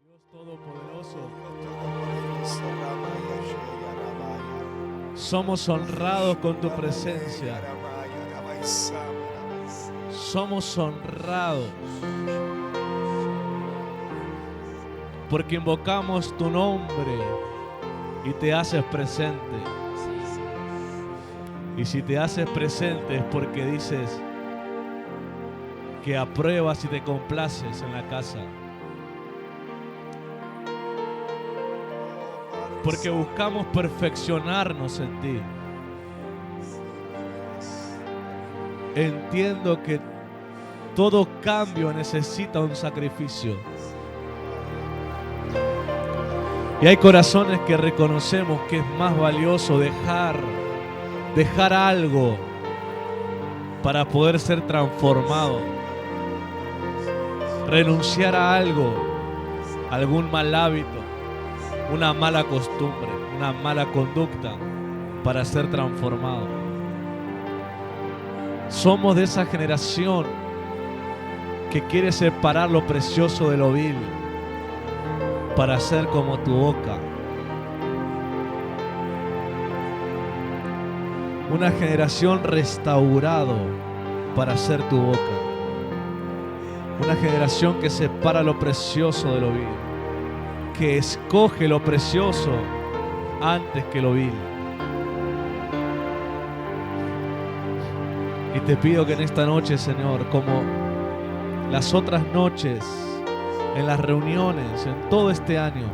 Dios Todopoderoso, somos honrados con tu presencia. Somos honrados porque invocamos tu nombre y te haces presente. Y si te haces presente es porque dices que apruebas y te complaces en la casa. Porque buscamos perfeccionarnos en ti. Entiendo que todo cambio necesita un sacrificio. Y hay corazones que reconocemos que es más valioso dejar algo para poder ser transformado. Renunciar a algo, algún mal hábito, una mala costumbre, una mala conducta para ser transformado. Somos de esa generación que quiere separar lo precioso de lo vil para ser como tu boca. Una generación restaurado para ser tu boca. Una generación que separa lo precioso de lo vil, que escoge lo precioso antes que lo vil. Y te pido que en esta noche, Señor, como las otras noches, en las reuniones, en todo este año,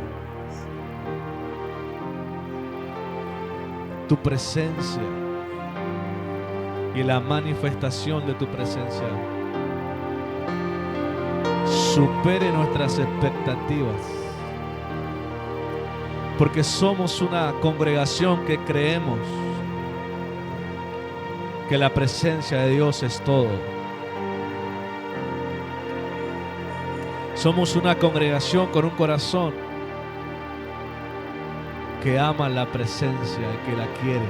tu presencia y la manifestación de tu presencia supere nuestras expectativas. Porque somos una congregación que creemos que la presencia de Dios es todo. Somos una congregación con un corazón que ama la presencia y que la quiere.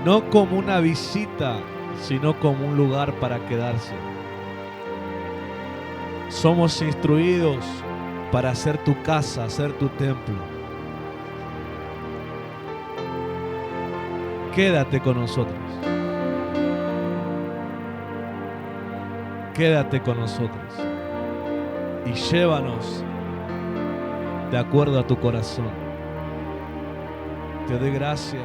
No como una visita, sino como un lugar para quedarse. Somos instruidos para hacer tu casa, hacer tu templo. Quédate con nosotros. Quédate con nosotros. Y llévanos de acuerdo a tu corazón. Te doy gracias.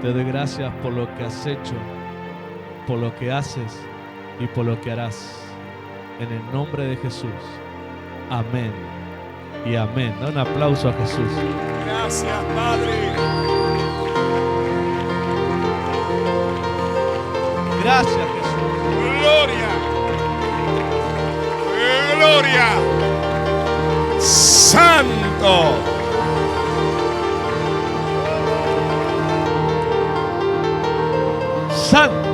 Te doy gracias por lo que has hecho, por lo que haces y por lo que harás. En el nombre de Jesús. Amén y amén. Da un aplauso a Jesús. Gracias, Padre. Gracias, Jesús. Gloria. Gloria. Santo. Santo.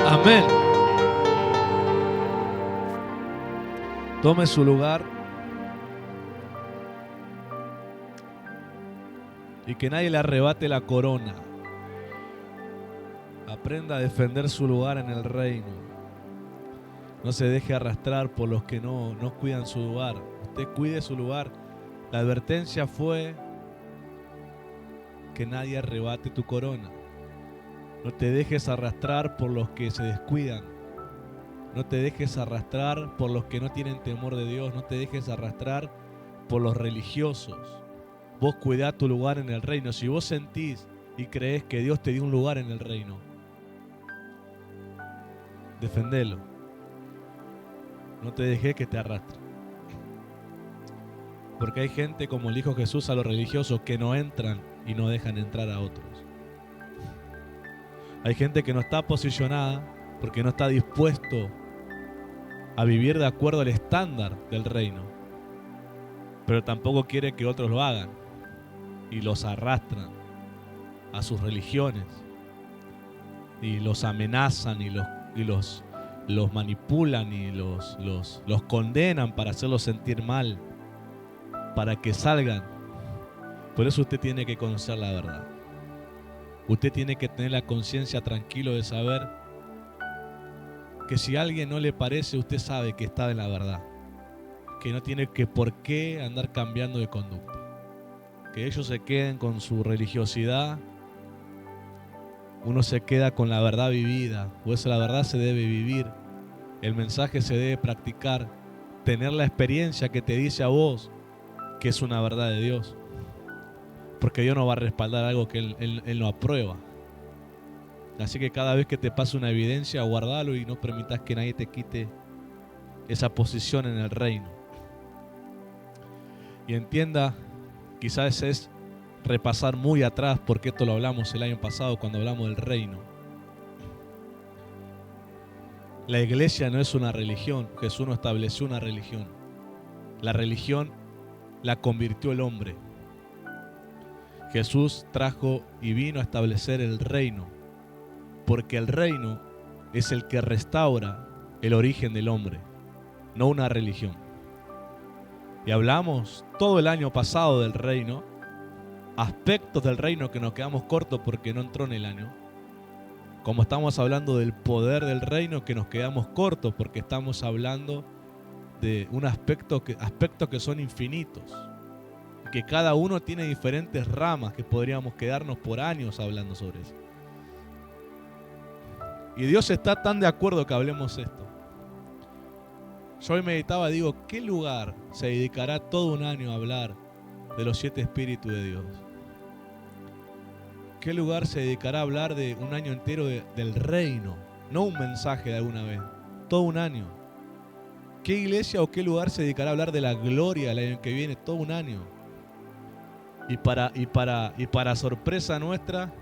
Amén. Tome su lugar y que nadie le arrebate la corona. Aprenda a defender su lugar en el reino. No se deje arrastrar por los que no cuidan su lugar. Usted cuide su lugar. La advertencia fue que nadie arrebate tu corona. No te dejes arrastrar por los que se descuidan. No te dejes arrastrar por los que no tienen temor de Dios. No te dejes arrastrar por los religiosos. Vos cuidá tu lugar en el reino. Si vos sentís y creés que Dios te dio un lugar en el reino, defendelo. No te dejes que te arrastre. Porque hay gente como el Hijo Jesús a los religiosos que no entran y no dejan entrar a otros. Hay gente que no está posicionada porque no está dispuesto a vivir de acuerdo al estándar del reino, pero tampoco quiere que otros lo hagan y los arrastran a sus religiones y los amenazan y los manipulan y los condenan para hacerlos sentir mal, para que salgan. Por eso usted tiene que conocer la verdad. usted tiene que tener la conciencia tranquilo de saber que si a alguien no le parece, usted sabe que está en la verdad, que no tiene que por qué andar cambiando de conducta, que ellos se queden con su religiosidad, uno se queda con la verdad vivida, o esa la verdad se debe vivir, el mensaje se debe practicar, tener la experiencia que te dice a vos que es una verdad de Dios, porque Dios no va a respaldar algo que Él no aprueba. Así que cada vez que te pase una evidencia, guardalo y no permitas que nadie te quite esa posición en el reino. Y entienda, quizás es repasar muy atrás, porque esto lo hablamos el año pasado cuando hablamos del reino. La iglesia no es una religión, Jesús no estableció una religión. La religión la convirtió el hombre. Jesús trajo y vino a establecer el reino, porque el reino es el que restaura el origen del hombre, no una religión. Y hablamos todo el año pasado del reino, aspectos del reino que nos quedamos cortos porque no entró en el año. Como estamos hablando del poder del reino, que nos quedamos cortos porque estamos hablando de un aspectos que son infinitos, que cada uno tiene diferentes ramas que podríamos quedarnos por años hablando sobre eso. Y Dios está tan de acuerdo que hablemos esto. Yo hoy meditaba, digo, ¿qué lugar se dedicará todo un año a hablar de los 7 espíritus de Dios? ¿Qué lugar se dedicará a hablar de un año entero del reino? No un mensaje de alguna vez, todo un año. ¿Qué iglesia o qué lugar se dedicará a hablar de la gloria el año que viene? Todo un año. Y para sorpresa nuestra,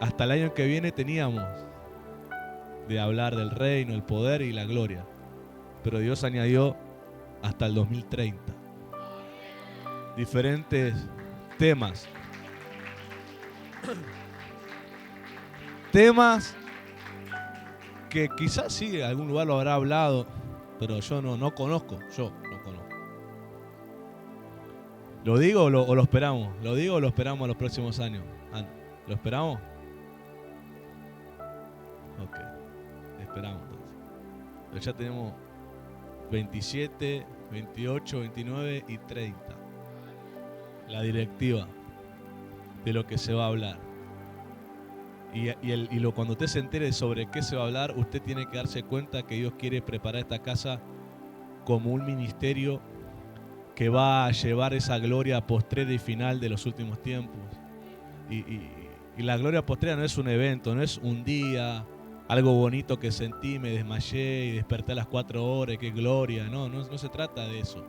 hasta el año que viene teníamos de hablar del reino, el poder y la gloria. Pero Dios añadió hasta el 2030. Diferentes temas. Temas que quizás sí, en algún lugar lo habrá hablado, pero yo no conozco. ¿Lo digo o lo esperamos? ¿Lo digo o lo esperamos a los próximos años? ¿Lo esperamos? Ok, esperamos entonces. Pero ya tenemos 27, 28, 29 y 30. La directiva de lo que se va a hablar. Cuando usted se entere sobre qué se va a hablar, usted tiene que darse cuenta que Dios quiere preparar esta casa como un ministerio que va a llevar esa gloria postrera y final de los últimos tiempos. Y la gloria postrera no es un evento, no es un día, algo bonito que sentí, me desmayé y desperté a las 4 horas, qué gloria. No se trata de eso.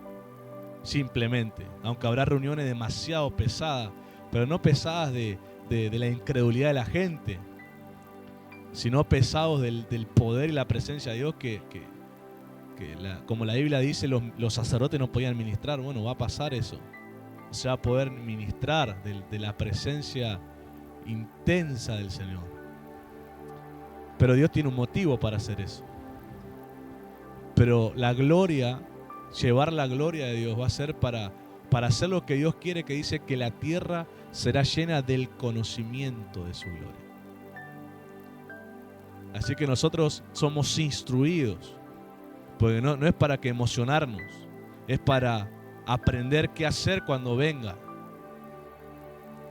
Simplemente, aunque habrá reuniones demasiado pesadas, pero no pesadas de la incredulidad de la gente, sino pesados del poder y la presencia de Dios como la Biblia dice, los sacerdotes no podían ministrar. Bueno, va a pasar eso. Se va a poder ministrar de la presencia intensa del Señor. Pero Dios tiene un motivo para hacer eso. Pero la gloria, llevar la gloria de Dios va a ser para hacer lo que Dios quiere, que dice que la tierra será llena del conocimiento de su gloria. Así que nosotros somos instruidos, porque no es para que emocionarnos, es para aprender qué hacer cuando venga.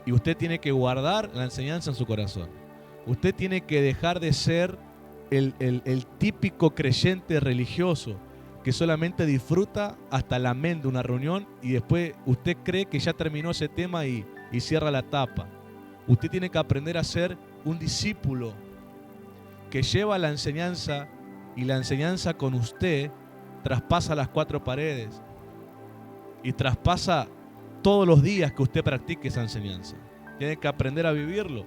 Y usted tiene que guardar la enseñanza en su corazón. Usted tiene que dejar de ser el típico creyente religioso que solamente disfruta hasta el amén de una reunión y después usted cree que ya terminó ese tema y cierra la tapa. Usted tiene que aprender a ser un discípulo que lleva la enseñanza, y la enseñanza con usted traspasa las 4 paredes y traspasa todos los días que usted practique esa enseñanza. Tiene que aprender a vivirlo.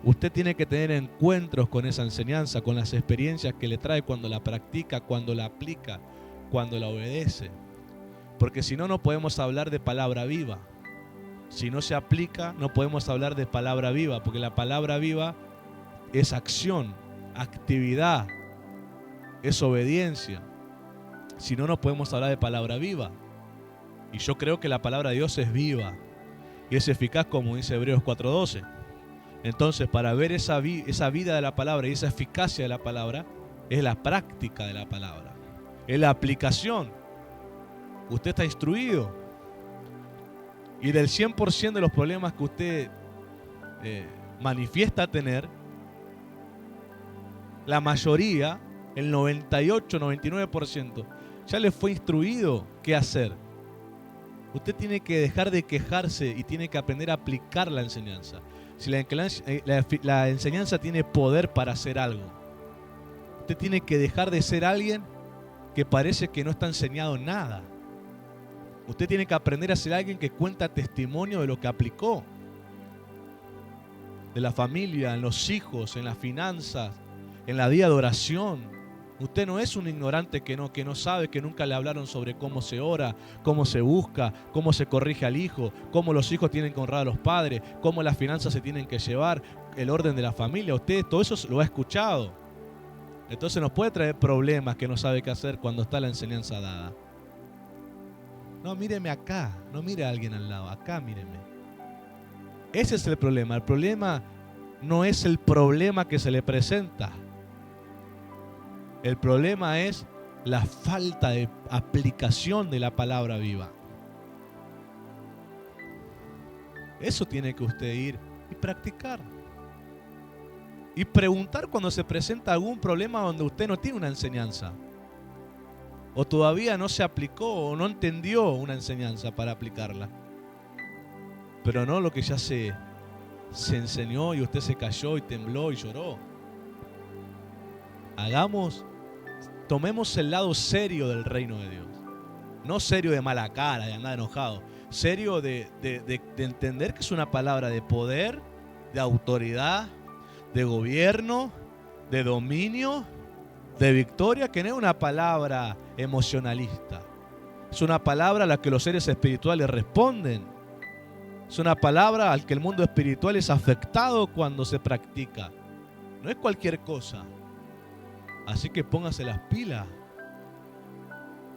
Usted tiene que tener encuentros con esa enseñanza, con las experiencias que le trae cuando la practica, cuando la aplica, cuando la obedece. Porque si no, no podemos hablar de palabra viva. Si no se aplica, no podemos hablar de palabra viva, porque la palabra viva es acción, actividad, es obediencia. Si no, no podemos hablar de palabra viva. Y yo creo que la palabra de Dios es viva y es eficaz, como dice Hebreos 4:12. Entonces, para ver esa vida de la palabra y esa eficacia de la palabra, es la práctica de la palabra, es la aplicación. Usted está instruido. Y del 100% de los problemas que usted manifiesta tener, la mayoría, el 98, 99%, ya le fue instruido qué hacer. Usted tiene que dejar de quejarse y tiene que aprender a aplicar la enseñanza. Si la enseñanza tiene poder para hacer algo, usted tiene que dejar de ser alguien que parece que no está enseñado nada. Usted tiene que aprender a ser alguien que cuenta testimonio de lo que aplicó. De la familia, en los hijos, en las finanzas, en la vida de oración. Usted no es un ignorante que no sabe, que nunca le hablaron sobre cómo se ora, cómo se busca, cómo se corrige al hijo, cómo los hijos tienen que honrar a los padres, cómo las finanzas se tienen que llevar, el orden de la familia. Usted todo eso lo ha escuchado. Entonces nos puede traer problemas que no sabe qué hacer cuando está la enseñanza dada. No, míreme acá, no mire a alguien al lado, acá míreme. Ese es el problema. El problema no es el problema que se le presenta. El problema es la falta de aplicación de la palabra viva. Eso tiene que usted ir y practicar. Y preguntar cuando se presenta algún problema donde usted no tiene una enseñanza. O todavía no se aplicó o no entendió una enseñanza para aplicarla. Pero no lo que ya se enseñó y usted se cayó y tembló y lloró. Tomemos el lado serio del reino de Dios. No serio de mala cara, de andar enojado. Serio de entender que es una palabra de poder, de autoridad, de gobierno, de dominio, de victoria, que no es una palabra emocionalista. Es una palabra a la que los seres espirituales responden. Es una palabra al que el mundo espiritual es afectado cuando se practica. No es cualquier cosa. Así que póngase las pilas.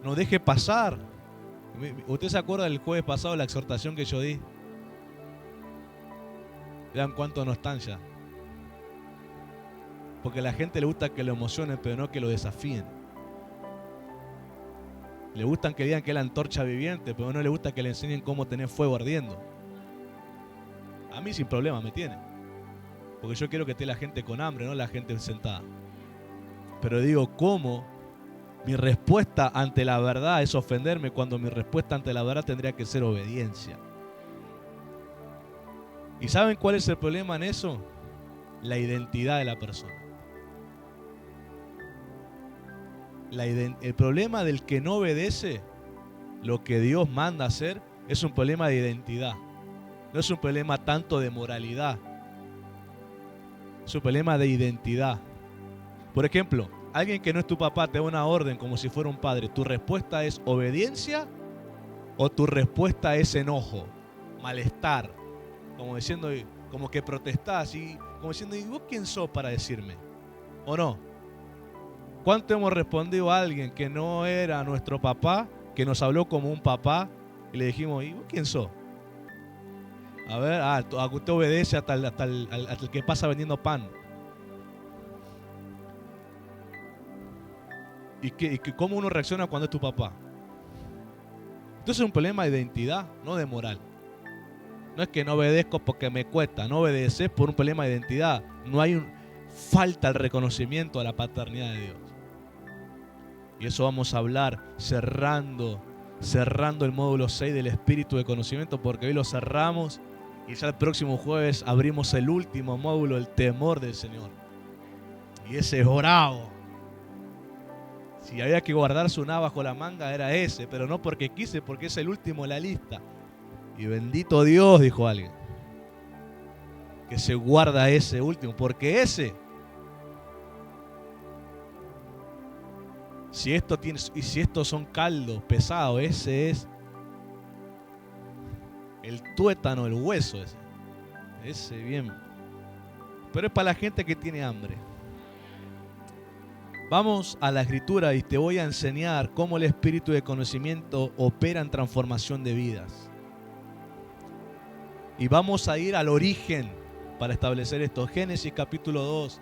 No deje pasar. ¿Usted se acuerda del jueves pasado la exhortación que yo di? Vean cuántos no están ya. Porque a la gente le gusta que lo emocionen, pero no que lo desafíen. Le gustan que digan que es la antorcha viviente, pero no le gusta que le enseñen cómo tener fuego ardiendo. A mí sin problema me tiene. Porque yo quiero que esté la gente con hambre, no la gente sentada. Pero digo, ¿cómo mi respuesta ante la verdad es ofenderme cuando mi respuesta ante la verdad tendría que ser obediencia? ¿Y saben cuál es el problema en eso? La identidad de la persona. El problema del que no obedece lo que Dios manda hacer es un problema de identidad. No es un problema tanto de moralidad. Es un problema de identidad. Por ejemplo, alguien que no es tu papá te da una orden como si fuera un padre. ¿Tu respuesta es obediencia o tu respuesta es enojo, malestar? Como diciendo, como que protestás y como diciendo, ¿y vos quién sos para decirme? ¿O no? ¿Cuánto hemos respondido a alguien que no era nuestro papá, que nos habló como un papá y le dijimos, ¿y vos quién sos? A ver, usted obedece hasta el que pasa vendiendo pan. ¿Y cómo uno reacciona cuando es tu papá? Entonces es un problema de identidad, no de moral. No es que no obedezco porque me cuesta, no obedeces por un problema de identidad. No hay falta el reconocimiento a la paternidad de Dios. Y eso vamos a hablar cerrando el módulo 6 del espíritu de conocimiento, porque hoy lo cerramos y ya el próximo jueves abrimos el último módulo, el temor del Señor. Y ese es bravo. Si había que guardarse una bajo la manga era ese, pero no porque quise, porque es el último de la lista. Y bendito Dios, dijo alguien, que se guarda ese último, porque ese, si estos son caldos pesados, ese es el tuétano, el hueso ese bien. Pero es para la gente que tiene hambre. Vamos a la escritura y te voy a enseñar cómo el espíritu de conocimiento opera en transformación de vidas. Y vamos a ir al origen para establecer esto. Génesis capítulo 2,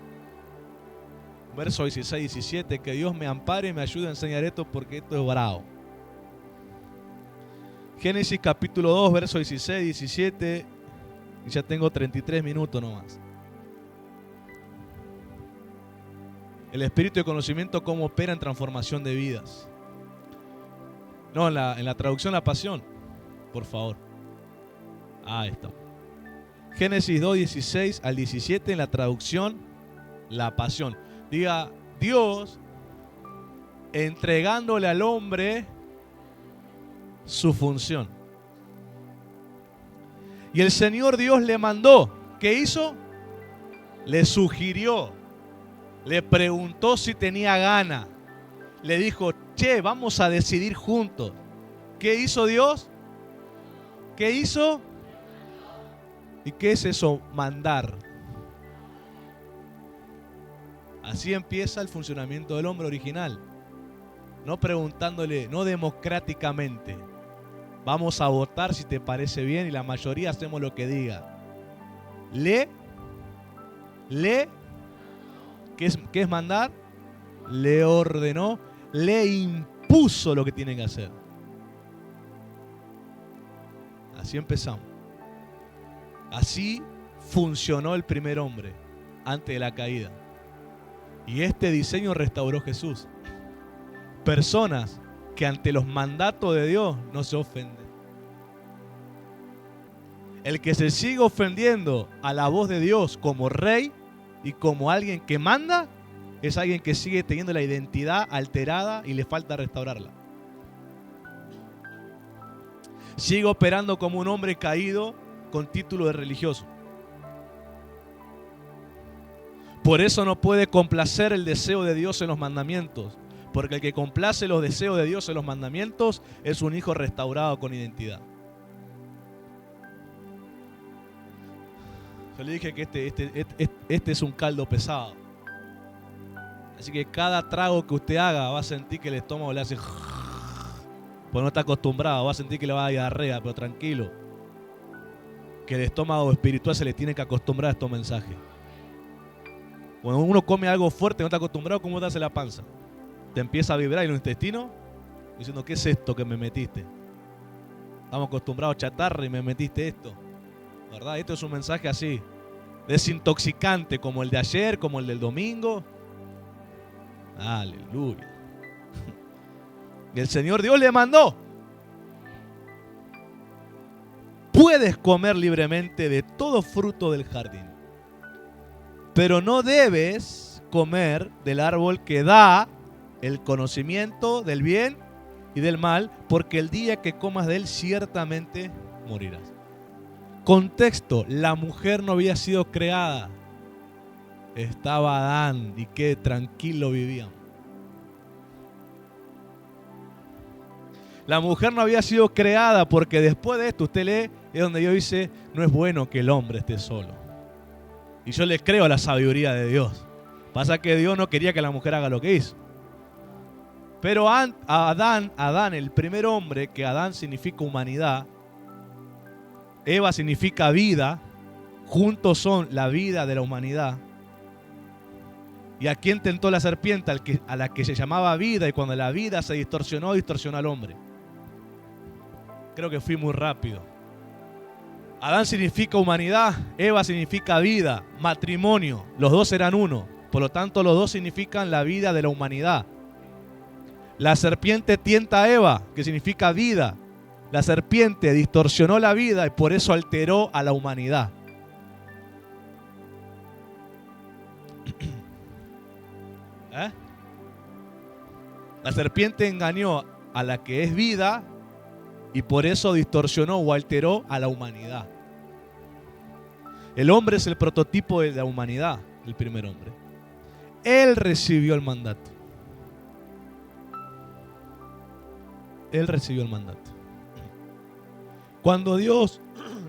verso 16 y 17. Que Dios me ampare y me ayude a enseñar esto porque esto es bravo. Génesis capítulo 2, verso 16 y 17. Y ya tengo 33 minutos nomás. El espíritu de conocimiento, cómo opera en transformación de vidas. No, en la traducción La Pasión, por favor. Ahí está. Génesis 2, 16 al 17 en la traducción La Pasión. Diga, Dios entregándole al hombre su función. Y el Señor Dios le mandó. ¿Qué hizo? Le sugirió. Le preguntó si tenía gana. Le dijo, che, vamos a decidir juntos. ¿Qué hizo Dios? ¿Qué hizo? ¿Y qué es eso? Mandar. Así empieza el funcionamiento del hombre original. No preguntándole, no democráticamente. Vamos a votar si te parece bien y la mayoría hacemos lo que diga. ¿Qué es mandar? Le ordenó, le impuso lo que tiene que hacer. Así empezamos. Así funcionó el primer hombre antes de la caída. Y este diseño restauró Jesús. Personas que ante los mandatos de Dios no se ofenden. El que se sigue ofendiendo a la voz de Dios como rey y como alguien que manda, es alguien que sigue teniendo la identidad alterada y le falta restaurarla. Sigue operando como un hombre caído con título de religioso. Por eso no puede complacer el deseo de Dios en los mandamientos, porque el que complace los deseos de Dios en los mandamientos es un hijo restaurado con identidad. Yo le dije que este es un caldo pesado. Así que cada trago que usted haga va a sentir que el estómago le hace... Pues no está acostumbrado, va a sentir que le va a dar diarrea, pero tranquilo. Que el estómago espiritual se le tiene que acostumbrar a estos mensajes. Cuando uno come algo fuerte, no está acostumbrado, ¿cómo te hace la panza? Te empieza a vibrar en los intestinos, diciendo, ¿qué es esto que me metiste? Estamos acostumbrados a chatarra y me metiste esto. ¿Verdad? Esto es un mensaje así, desintoxicante, como el de ayer, como el del domingo. Aleluya. Y el Señor Dios le mandó. Puedes comer libremente de todo fruto del jardín, pero no debes comer del árbol que da el conocimiento del bien y del mal, porque el día que comas de él ciertamente morirás. Contexto, la mujer no había sido creada. Estaba Adán y qué tranquilo vivían. La mujer no había sido creada porque después de esto, usted lee, es donde Dios dice, no es bueno que el hombre esté solo. Y yo le creo a la sabiduría de Dios. Pasa que Dios no quería que la mujer haga lo que hizo. Pero Adán, el primer hombre, que Adán significa humanidad, Eva significa vida, juntos son la vida de la humanidad. ¿Y a quién tentó la serpiente? A la que se llamaba vida, y cuando la vida se distorsionó al hombre. Creo que fui muy rápido. Adán significa humanidad, Eva significa vida, matrimonio, los dos eran uno. Por lo tanto, los dos significan la vida de la humanidad. La serpiente tienta a Eva, que significa vida. La serpiente distorsionó la vida y por eso alteró a la humanidad. La serpiente engañó a la que es vida y por eso distorsionó o alteró a la humanidad. El hombre es el prototipo de la humanidad, el primer hombre. Él recibió el mandato. Él recibió el mandato. Cuando Dios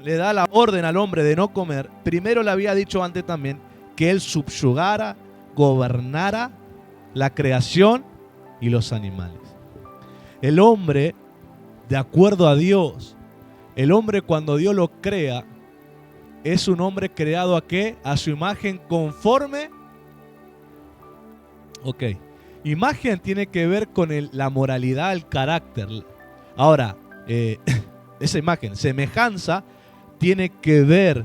le da la orden al hombre de no comer, primero le había dicho antes también que él subyugara, gobernara la creación y los animales. El hombre, de acuerdo a Dios, el hombre cuando Dios lo crea, es un hombre creado ¿a qué? A su imagen conforme. Ok. Imagen tiene que ver con la moralidad, el carácter. Ahora, esa imagen, semejanza, tiene que ver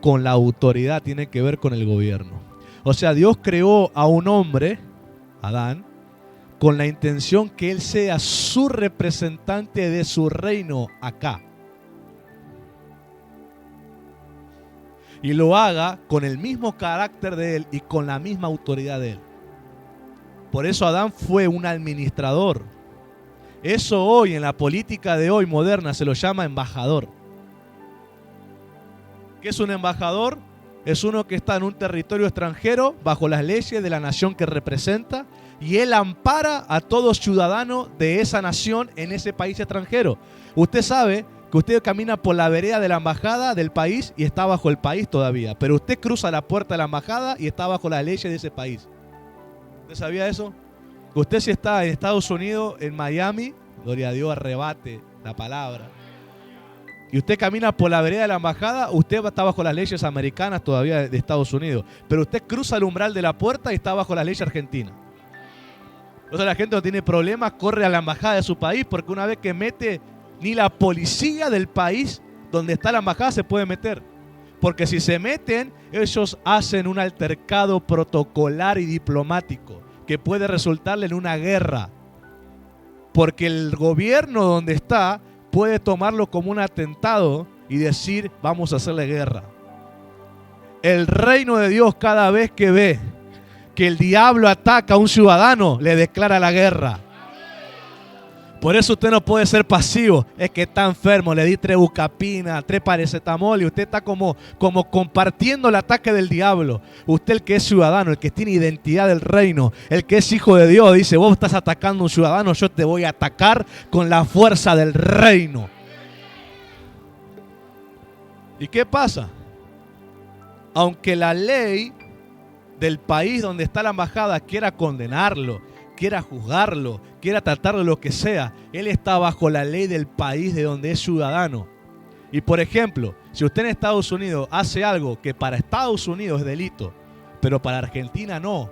con la autoridad, tiene que ver con el gobierno. O sea, Dios creó a un hombre, Adán, con la intención que él sea su representante de su reino acá. Y lo haga con el mismo carácter de él y con la misma autoridad de él. Por eso Adán fue un administrador. Eso hoy en la política de hoy moderna se lo llama embajador. ¿Qué es un embajador? Es uno que está en un territorio extranjero bajo las leyes de la nación que representa y él ampara a todo ciudadano de esa nación en ese país extranjero. Usted sabe que usted camina por la vereda de la embajada del país y está bajo el país todavía, pero usted cruza la puerta de la embajada y está bajo las leyes de ese país. ¿Usted sabía eso? Usted si está en Estados Unidos, en Miami, gloria a Dios, arrebate la palabra, y usted camina por la vereda de la embajada, usted está bajo las leyes americanas todavía de Estados Unidos, pero usted cruza el umbral de la puerta y está bajo las leyes argentinas. O sea, la gente no tiene problemas, corre a la embajada de su país, porque una vez que mete, ni la policía del país donde está la embajada se puede meter. Porque si se meten, ellos hacen un altercado protocolar y diplomático que puede resultarle en una guerra. Porque el gobierno donde está puede tomarlo como un atentado y decir, vamos a hacerle guerra. El reino de Dios, cada vez que ve que el diablo ataca a un ciudadano, le declara la guerra. Por eso usted no puede ser pasivo. Es que está enfermo, le di 3 bucapina, 3 paracetamol y usted está como compartiendo el ataque del diablo. Usted, el que es ciudadano, el que tiene identidad del reino, el que es hijo de Dios, dice, vos estás atacando a un ciudadano, yo te voy a atacar con la fuerza del reino. ¿Y qué pasa? Aunque la ley del país donde está la embajada quiera condenarlo, quiera juzgarlo, quiera tratarlo de lo que sea, él está bajo la ley del país de donde es ciudadano. Y por ejemplo, si usted en Estados Unidos hace algo que para Estados Unidos es delito, pero para Argentina no,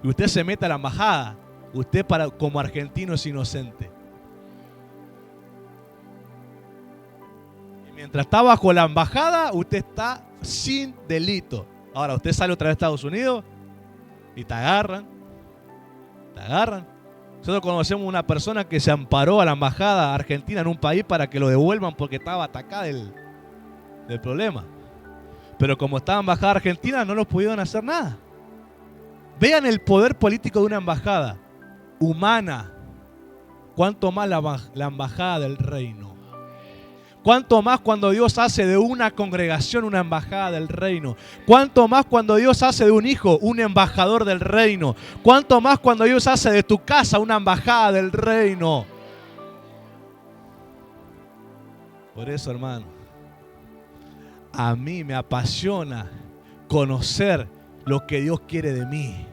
y usted se mete a la embajada, usted como argentino es inocente. Y mientras está bajo la embajada, usted está sin delito. Ahora, usted sale otra vez a Estados Unidos y te agarran. Nosotros conocemos una persona que se amparó a la embajada argentina en un país para que lo devuelvan porque estaba atacada del problema. Pero como estaba en la embajada argentina, no lo pudieron hacer nada. Vean el poder político de una embajada humana. Cuánto más la embajada del reino. Cuánto más cuando Dios hace de una congregación una embajada del reino. Cuánto más cuando Dios hace de un hijo un embajador del reino. Cuánto más cuando Dios hace de tu casa una embajada del reino. Por eso, hermano, a mí me apasiona conocer lo que Dios quiere de mí.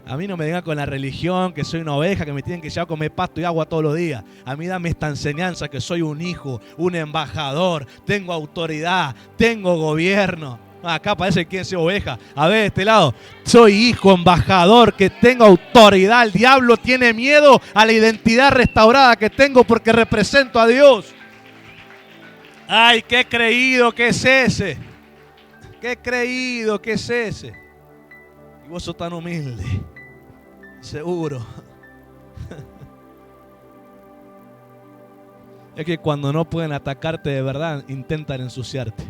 A mí no me digan con la religión que soy una oveja, que me tienen que llevar a comer pasto y agua todos los días. A mí dame esta enseñanza que soy un hijo, un embajador, tengo autoridad, tengo gobierno. Acá parece que es oveja. A ver, de este lado, soy hijo, embajador, que tengo autoridad. El diablo tiene miedo a la identidad restaurada que tengo porque represento a Dios. Ay, qué creído que es ese. Qué creído que es ese. Y vos sos tan humilde. Seguro. Es que cuando no pueden atacarte de verdad, intentan ensuciarte.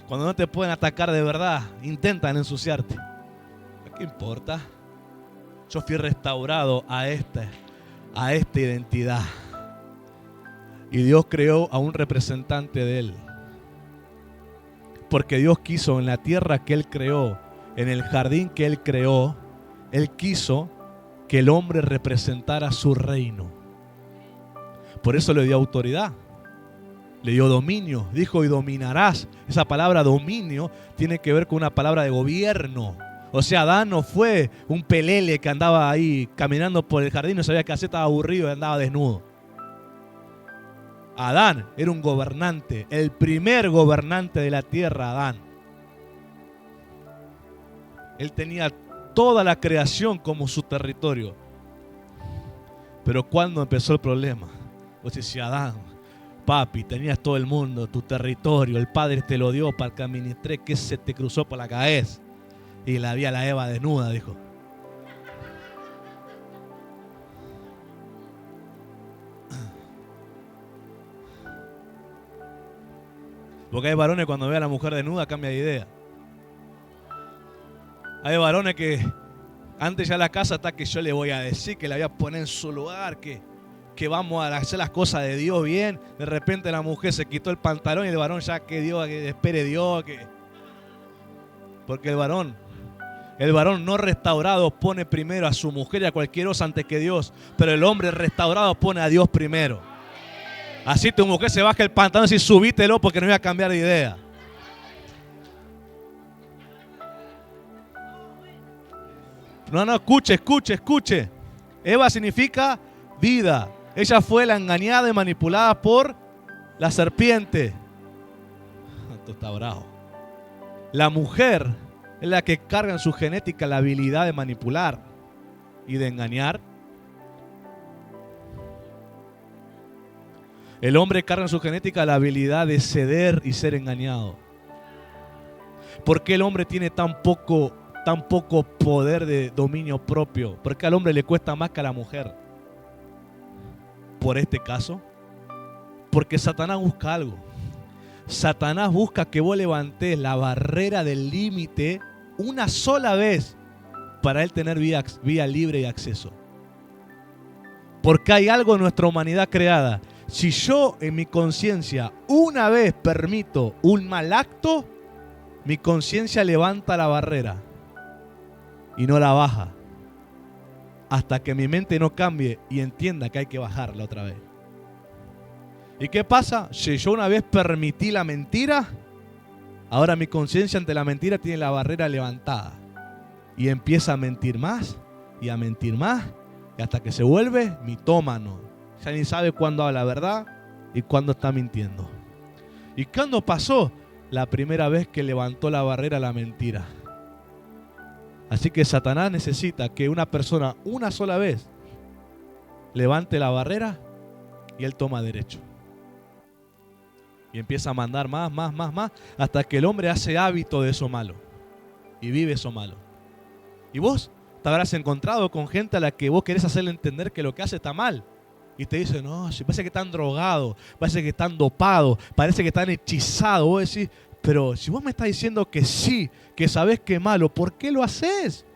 Cuando no te pueden atacar de verdad, intentan ensuciarte. ¿Qué importa? Yo fui restaurado a esta identidad. Y Dios creó a un representante de Él. Porque Dios quiso en la tierra que Él creó, en el jardín que Él creó, Él quiso que el hombre representara su reino. Por eso le dio autoridad, le dio dominio. Dijo, y dominarás. Esa palabra dominio tiene que ver con una palabra de gobierno. O sea, Adán no fue un pelele que andaba ahí caminando por el jardín, no sabía qué hacer, estaba aburrido y andaba desnudo. Adán era un gobernante, el primer gobernante de la tierra, Adán. Él tenía toda la creación como su territorio. Pero cuando empezó el problema, pues decía Adán, papi, tenías todo el mundo, tu territorio, el Padre te lo dio para que administré, que se te cruzó por la cabeza. Y la vi a la Eva desnuda, dijo. Porque hay varones cuando ve a la mujer desnuda cambia de idea. Hay varones que antes ya la casa está que yo le voy a decir, que la voy a poner en su lugar, que vamos a hacer las cosas de Dios bien. De repente la mujer se quitó el pantalón y el varón ya que Dios, que espere Dios. Porque el varón no restaurado pone primero a su mujer y a cualquier cosa antes que Dios. Pero el hombre restaurado pone a Dios primero. Así tu mujer se baja el pantalón y dice, subítelo porque no voy a cambiar de idea. No, escuche. Eva significa vida. Ella fue la engañada y manipulada por la serpiente. Esto está bravo. La mujer es la que carga en su genética la habilidad de manipular y de engañar. El hombre carga en su genética la habilidad de ceder y ser engañado. ¿Por qué el hombre tiene tan poco poder de dominio propio? ¿Por qué al hombre le cuesta más que a la mujer? Por este caso, porque Satanás busca algo. Satanás busca que vos levantes la barrera del límite una sola vez para él tener vía libre y acceso. Porque hay algo en nuestra humanidad creada. Si yo en mi conciencia una vez permito un mal acto, mi conciencia levanta la barrera y no la baja hasta que mi mente no cambie y entienda que hay que bajarla otra vez. ¿Y qué pasa? Si yo una vez permití la mentira, ahora mi conciencia ante la mentira tiene la barrera levantada y empieza a mentir más y a mentir más y hasta que se vuelve mitómano. Ya ni sabe cuándo habla la verdad y cuándo está mintiendo. ¿Y cuándo pasó? La primera vez que levantó la barrera a la mentira. Así que Satanás necesita que una persona una sola vez levante la barrera y él toma derecho. Y empieza a mandar más, hasta que el hombre hace hábito de eso malo y vive eso malo. Y vos te habrás encontrado con gente a la que vos querés hacerle entender que lo que hace está mal. Y te dicen, no, parece que están drogados, parece que están dopados, parece que están hechizados. Vos decís, pero si vos me estás diciendo que sí, que sabés que es malo, ¿por qué lo haces?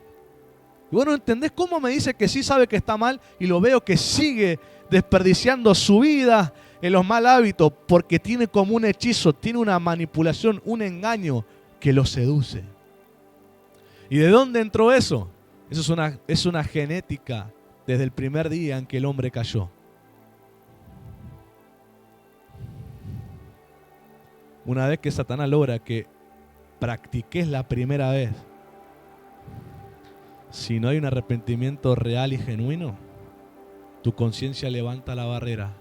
Y vos no entendés cómo me dice que sí sabe que está mal y lo veo que sigue desperdiciando su vida en los mal hábitos porque tiene como un hechizo, tiene una manipulación, un engaño que lo seduce. ¿Y de dónde entró eso? Eso es una genética desde el primer día en que el hombre cayó. Una vez que Satanás logra que practiques la primera vez, si no hay un arrepentimiento real y genuino, tu conciencia levanta la barrera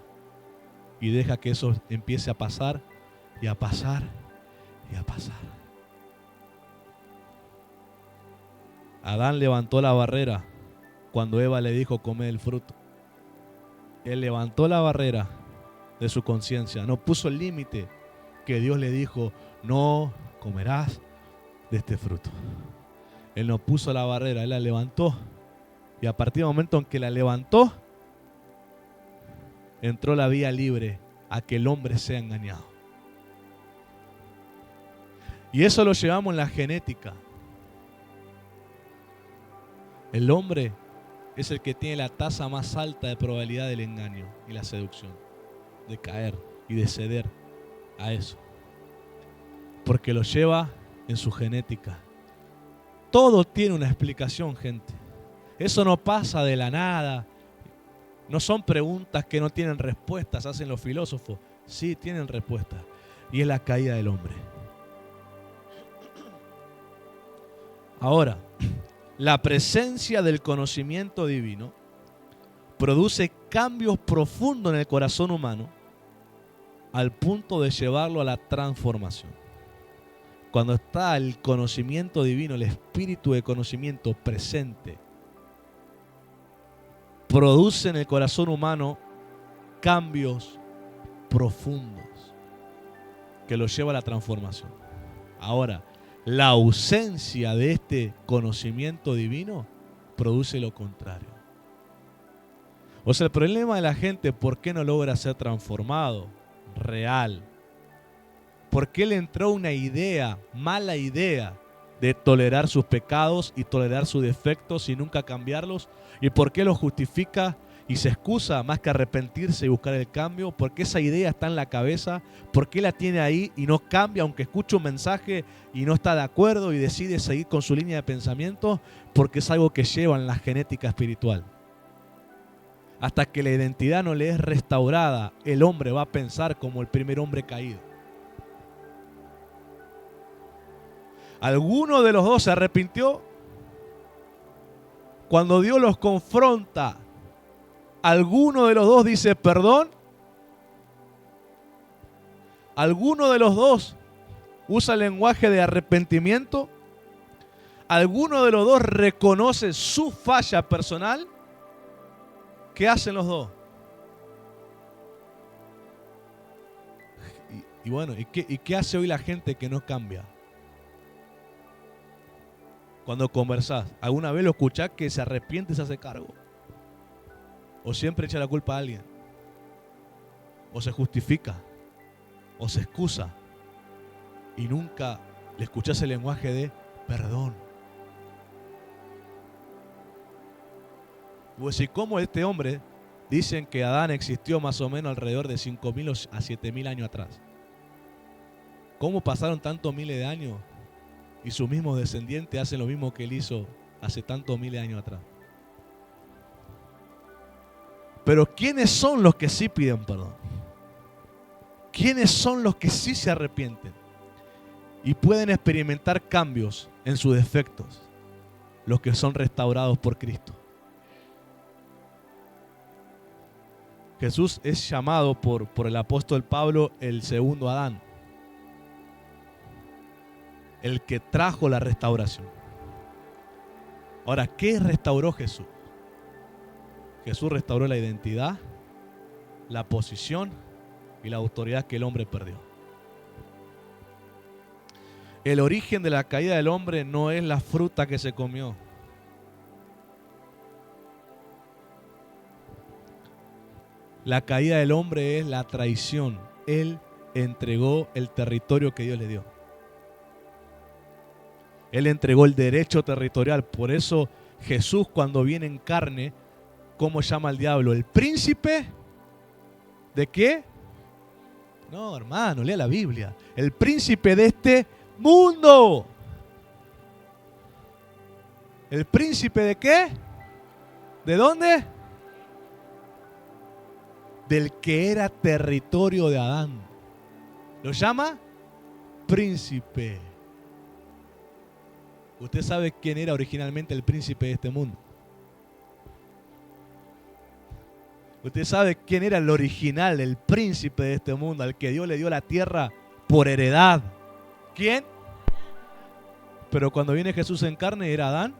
y deja que eso empiece a pasar y a pasar y a pasar. Adán levantó la barrera cuando Eva le dijo come el fruto. Él levantó la barrera de su conciencia, no puso el límite que Dios le dijo, no comerás de este fruto. Él no puso la barrera, él la levantó. Y a partir del momento en que la levantó, entró la vía libre a que el hombre sea engañado. Y eso lo llevamos en la genética. El hombre es el que tiene la tasa más alta de probabilidad del engaño y la seducción, de caer y de ceder a eso, porque lo lleva en su genética. Todo tiene una explicación, gente. Eso no pasa de la nada. No son preguntas que no tienen respuestas, hacen los filósofos. Sí, tienen respuestas. Y es la caída del hombre. Ahora, la presencia del conocimiento divino produce cambios profundos en el corazón humano al punto de llevarlo a la transformación. Cuando está el conocimiento divino, el espíritu de conocimiento presente, produce en el corazón humano cambios profundos que lo lleva a la transformación. Ahora, la ausencia de este conocimiento divino produce lo contrario. O sea, el problema de la gente, ¿por qué no logra ser transformado? Real. ¿Por qué le entró una idea, mala idea, de tolerar sus pecados y tolerar sus defectos y nunca cambiarlos? ¿Y por qué los justifica y se excusa más que arrepentirse y buscar el cambio? ¿Por qué esa idea está en la cabeza? ¿Por qué la tiene ahí y no cambia aunque escucha un mensaje y no está de acuerdo y decide seguir con su línea de pensamiento? Porque es algo que lleva en la genética espiritual. Hasta que la identidad no le es restaurada, el hombre va a pensar como el primer hombre caído. ¿Alguno de los dos se arrepintió? Cuando Dios los confronta, ¿alguno de los dos dice perdón? ¿Alguno de los dos usa el lenguaje de arrepentimiento? ¿Alguno de los dos reconoce su falla personal? ¿Qué hacen los dos? Y bueno, ¿y qué hace hoy la gente que no cambia? Cuando conversás, ¿alguna vez lo escuchás que se arrepiente y se hace cargo? ¿O siempre echa la culpa a alguien? ¿O se justifica? ¿O se excusa? Y nunca le escuchás el lenguaje de perdón. Pues si como este hombre, dicen que Adán existió más o menos alrededor de 5.000 a 7.000 años atrás. ¿Cómo pasaron tantos miles de años y sus mismos descendientes hacen lo mismo que él hizo hace tantos miles de años atrás? Pero ¿quiénes son los que sí piden perdón? ¿Quiénes son los que sí se arrepienten y pueden experimentar cambios en sus defectos? Los que son restaurados por Cristo. Jesús es llamado por el apóstol Pablo el segundo Adán, el que trajo la restauración. Ahora, ¿qué restauró Jesús? Jesús restauró la identidad, la posición y la autoridad que el hombre perdió. El origen de la caída del hombre no es la fruta que se comió. La caída del hombre es la traición. Él entregó el territorio que Dios le dio. Él entregó el derecho territorial. Por eso Jesús, cuando viene en carne, ¿cómo llama al diablo? ¿El príncipe de qué? No, hermano, lea la Biblia. El príncipe de este mundo. ¿El príncipe de qué? ¿De dónde? Del que era territorio de Adán. Lo llama príncipe. ¿Usted sabe quién era originalmente el príncipe de este mundo? ¿Usted sabe quién era el original, el príncipe de este mundo, al que Dios le dio la tierra por heredad? ¿Quién? Pero cuando viene Jesús en carne era Adán.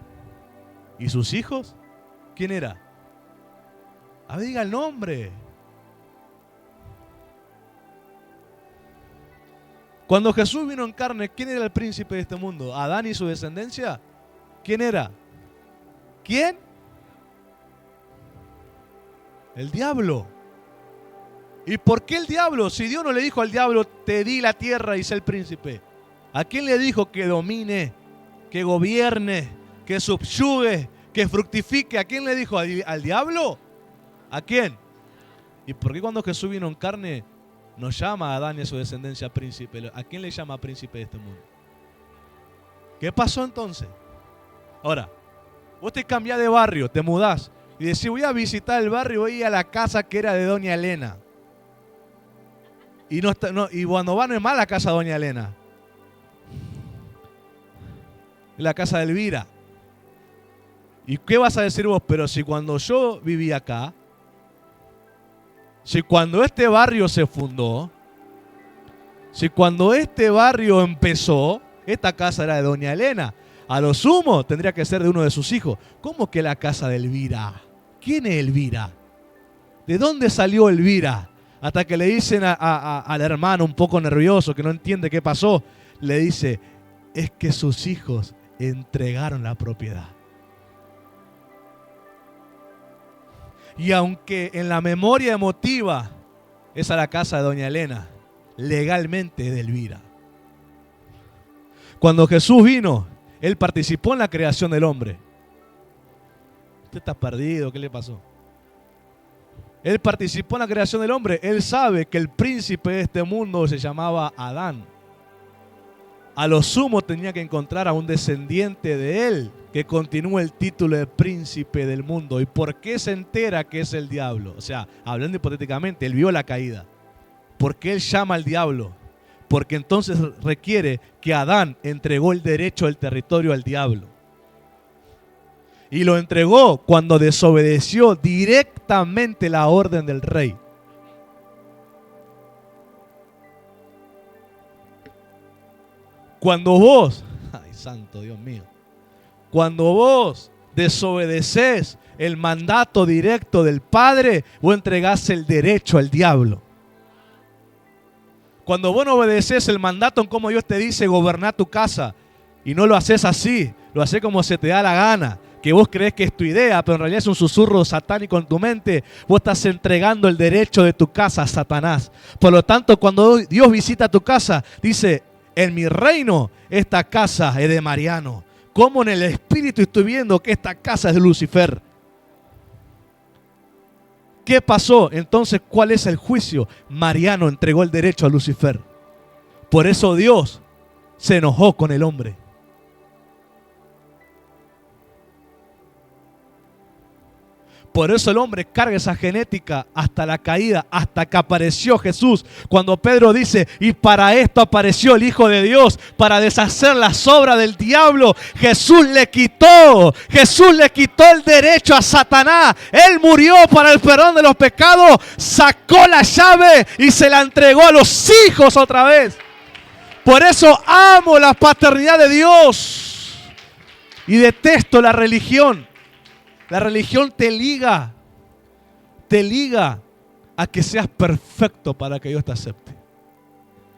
¿Y sus hijos? ¿Quién era? A ver, diga el nombre. Cuando Jesús vino en carne, ¿quién era el príncipe de este mundo? ¿Adán y su descendencia? ¿Quién era? ¿Quién? El diablo. ¿Y por qué el diablo? Si Dios no le dijo al diablo, te di la tierra y sé el príncipe. ¿A quién le dijo que domine, que gobierne, que subyugue, que fructifique? ¿A quién le dijo? ¿Al diablo? ¿A quién? ¿Y por qué cuando Jesús vino en carne nos llama a Adán y a su descendencia príncipe? ¿A quién le llama príncipe de este mundo? ¿Qué pasó entonces? Ahora, vos te cambiás de barrio, te mudás y decís, voy a visitar el barrio, voy a la casa que era de Doña Elena. Y cuando va no es más la casa de Doña Elena. Es la casa de Elvira. ¿Y qué vas a decir vos? Pero si cuando yo vivía acá, si cuando este barrio se fundó, Si cuando este barrio empezó, esta casa era de doña Elena, a lo sumo tendría que ser de uno de sus hijos. ¿Cómo que la casa de Elvira? ¿Quién es Elvira? ¿De dónde salió Elvira? Hasta que le dicen al hermano un poco nervioso, que no entiende qué pasó, le dice, es que sus hijos entregaron la propiedad. Y aunque en la memoria emotiva es a la casa de doña Elena, legalmente es de Elvira. Cuando Jesús vino, Él participó en la creación del hombre. Usted está perdido, ¿qué le pasó? Él participó en la creación del hombre. Él sabe que el príncipe de este mundo se llamaba Adán. A lo sumo tenía que encontrar a un descendiente de él que continúe el título de príncipe del mundo. ¿Y por qué se entera que es el diablo? O sea, hablando hipotéticamente, él vio la caída. ¿Por qué él llama al diablo? Porque entonces requiere que Adán entregó el derecho al territorio al diablo. Y lo entregó cuando desobedeció directamente la orden del rey. Cuando vos, ay santo Dios mío, cuando vos desobedeces el mandato directo del Padre, vos entregás el derecho al diablo. Cuando vos no obedeces el mandato en cómo Dios te dice gobernar tu casa y no lo haces así, lo haces como se te da la gana, que vos crees que es tu idea, pero en realidad es un susurro satánico en tu mente, vos estás entregando el derecho de tu casa a Satanás. Por lo tanto, cuando Dios visita tu casa, dice, en mi reino esta casa es de Mariano. Como en el espíritu estoy viendo que esta casa es de Lucifer. ¿Qué pasó? Entonces, ¿cuál es el juicio? Mariano entregó el derecho a Lucifer. Por eso Dios se enojó con el hombre. Por eso el hombre carga esa genética hasta la caída, hasta que apareció Jesús. Cuando Pedro dice, y para esto apareció el Hijo de Dios, para deshacer las obras del diablo. Jesús le quitó el derecho a Satanás. Él murió para el perdón de los pecados, sacó la llave y se la entregó a los hijos otra vez. Por eso amo la paternidad de Dios y detesto la religión. La religión te liga a que seas perfecto para que Dios te acepte.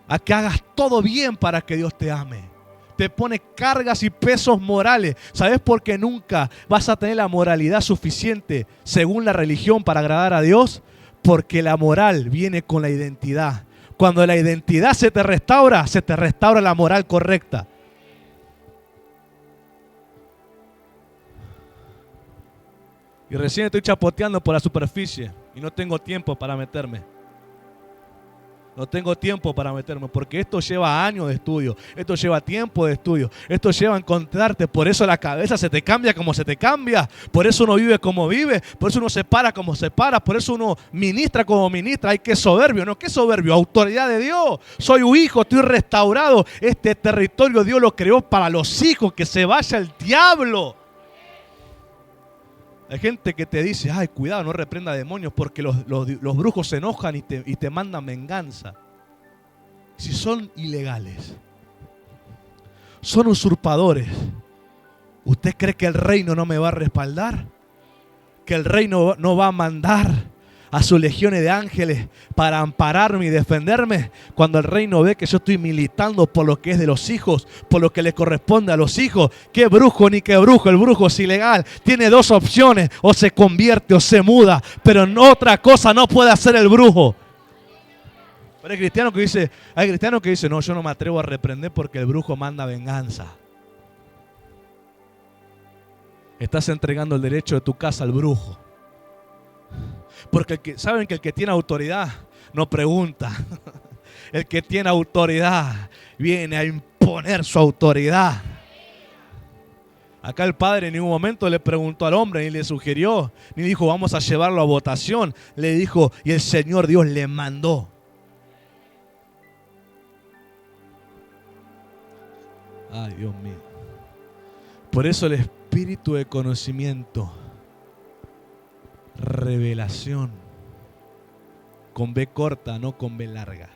A que hagas todo bien para que Dios te ame. Te pone cargas y pesos morales. ¿Sabes por qué nunca vas a tener la moralidad suficiente según la religión para agradar a Dios? Porque la moral viene con la identidad. Cuando la identidad se te restaura la moral correcta. Y recién estoy chapoteando por la superficie y no tengo tiempo para meterme. No tengo tiempo para meterme porque esto lleva años de estudio, esto lleva tiempo de estudio, esto lleva a encontrarte. Por eso la cabeza se te cambia como se te cambia, por eso uno vive como vive, por eso uno se para como se para, por eso uno ministra como ministra. Hay que soberbio, ¿no? ¿Qué soberbio? Autoridad de Dios. Soy un hijo, estoy restaurado. Este territorio Dios lo creó para los hijos, que se vaya el diablo. Hay gente que te dice, ay, cuidado, no reprenda demonios porque los brujos se enojan y te mandan venganza. Si son ilegales, son usurpadores, ¿usted cree que el reino no me va a respaldar? ¿Que el reino no va a mandar a sus legiones de ángeles para ampararme y defenderme? Cuando el reino ve que yo estoy militando por lo que es de los hijos, por lo que le corresponde a los hijos. ¿Qué brujo ni qué brujo? El brujo es ilegal. Tiene dos opciones: o se convierte o se muda. Pero en otra cosa no puede hacer el brujo. Pero hay cristianos que dicen, no, yo no me atrevo a reprender porque el brujo manda venganza. Estás entregando el derecho de tu casa al brujo. Porque saben que el que tiene autoridad no pregunta. El que tiene autoridad viene a imponer su autoridad. Acá el padre en ningún momento le preguntó al hombre, ni le sugirió, ni dijo vamos a llevarlo a votación. Le dijo, y el Señor Dios le mandó. Ay, Dios mío. Por eso el espíritu de conocimiento, revelación, con B corta, no con B larga.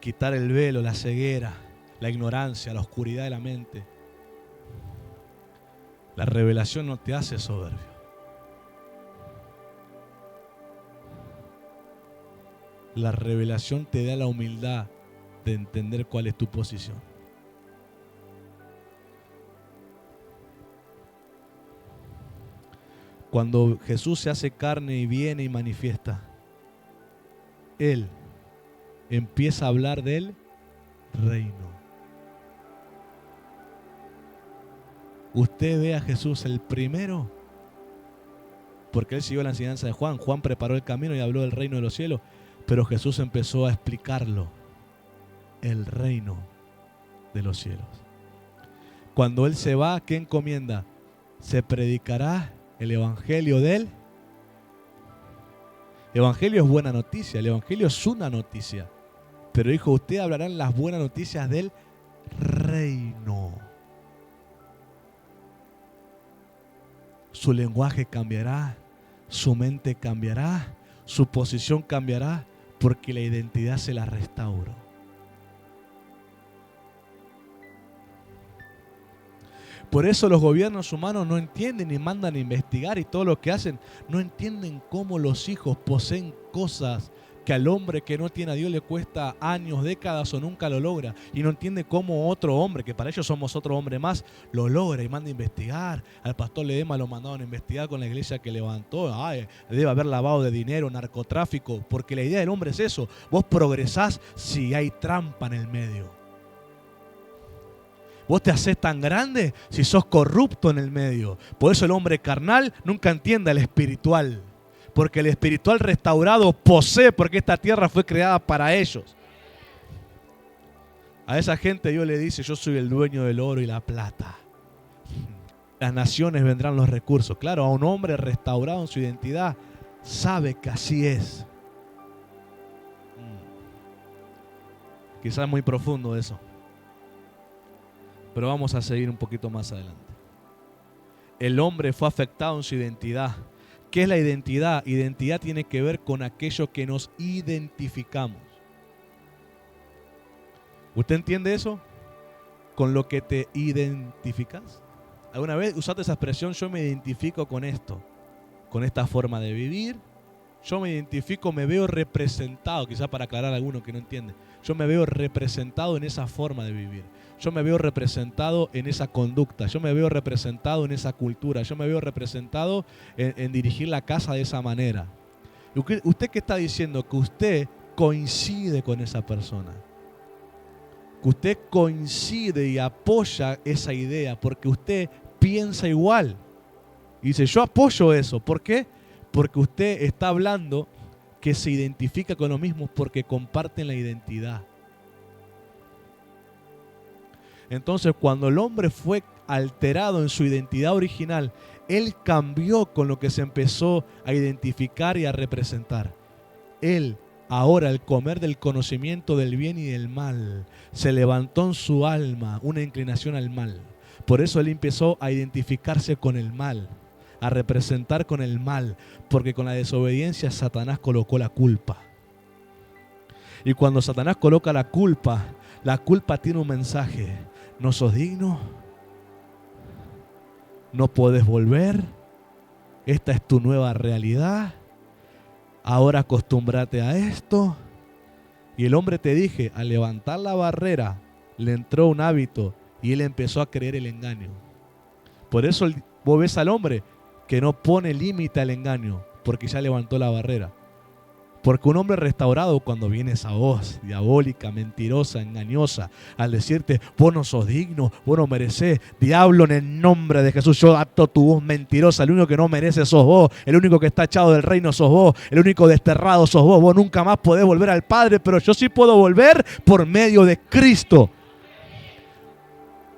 quitar el velo, la ceguera, la ignorancia, la oscuridad de la mente. La revelación no te hace soberbio. La revelación te da la humildad de entender cuál es tu posición. Cuando Jesús se hace carne y viene y manifiesta, Él empieza a hablar del reino. Usted ve a Jesús el primero, porque Él siguió la enseñanza de Juan. Juan preparó el camino y habló del reino de los cielos, pero Jesús empezó a explicarlo, el reino de los cielos. Cuando Él se va, ¿qué encomienda? Se predicará el evangelio del... El evangelio es buena noticia, el evangelio es una noticia. Pero dijo, usted hablarán las buenas noticias del reino. Su lenguaje cambiará, su mente cambiará, su posición cambiará, porque la identidad se la restauró. Por eso los gobiernos humanos no entienden y mandan a investigar, y todo lo que hacen, no entienden cómo los hijos poseen cosas que al hombre que no tiene a Dios le cuesta años, décadas o nunca lo logra. Y no entiende cómo otro hombre, que para ellos somos otro hombre más, lo logra y manda a investigar. Al pastor Ledema lo mandaron a investigar con la iglesia que levantó. Debe haber lavado de dinero, narcotráfico, porque la idea del hombre es eso. Vos progresás si hay trampa en el medio. Vos te hacés tan grande si sos corrupto en el medio. Por eso el hombre carnal nunca entiende al espiritual. Porque el espiritual restaurado posee, porque esta tierra fue creada para ellos. A esa gente Dios le dice, yo soy el dueño del oro y la plata. Las naciones vendrán los recursos. Claro, a un hombre restaurado en su identidad sabe que así es. Quizás es muy profundo eso. Pero vamos a seguir un poquito más adelante. El hombre fue afectado en su identidad. ¿Qué es la identidad? Identidad tiene que ver con aquello que nos identificamos. ¿Usted entiende eso? ¿Con lo que te identificas? ¿Alguna vez usaste esa expresión? Yo me identifico con esto, con esta forma de vivir. Yo me identifico, me veo representado, quizás para aclarar a alguno que no entiende. Yo me veo representado en esa forma de vivir. Yo me veo representado en esa conducta. Yo me veo representado en esa cultura. Yo me veo representado en dirigir la casa de esa manera. ¿Usted qué está diciendo? Que usted coincide con esa persona. Que usted coincide y apoya esa idea porque usted piensa igual. Y dice, yo apoyo eso. ¿Por qué? Porque usted está hablando que se identifica con lo mismo porque comparten la identidad. Entonces, cuando el hombre fue alterado en su identidad original, él cambió con lo que se empezó a identificar y a representar. Él, ahora, al comer del conocimiento del bien y del mal, se levantó en su alma una inclinación al mal. Por eso él empezó a identificarse con el mal, a representar con el mal, porque con la desobediencia Satanás colocó la culpa. Y cuando Satanás coloca la culpa tiene un mensaje. No sos digno, no podés volver, esta es tu nueva realidad, ahora acostúmbrate a esto. Y el hombre, te dije, al levantar la barrera, le entró un hábito y él empezó a creer el engaño. Por eso vos ves al hombre que no pone límite al engaño, porque ya levantó la barrera. Porque un hombre restaurado, cuando viene esa voz diabólica, mentirosa, engañosa, al decirte, vos no sos digno, vos no merecés, diablo, en el nombre de Jesús, yo ato tu voz mentirosa, el único que no merece sos vos, el único que está echado del reino sos vos, el único desterrado sos vos nunca más podés volver al Padre, pero yo sí puedo volver por medio de Cristo.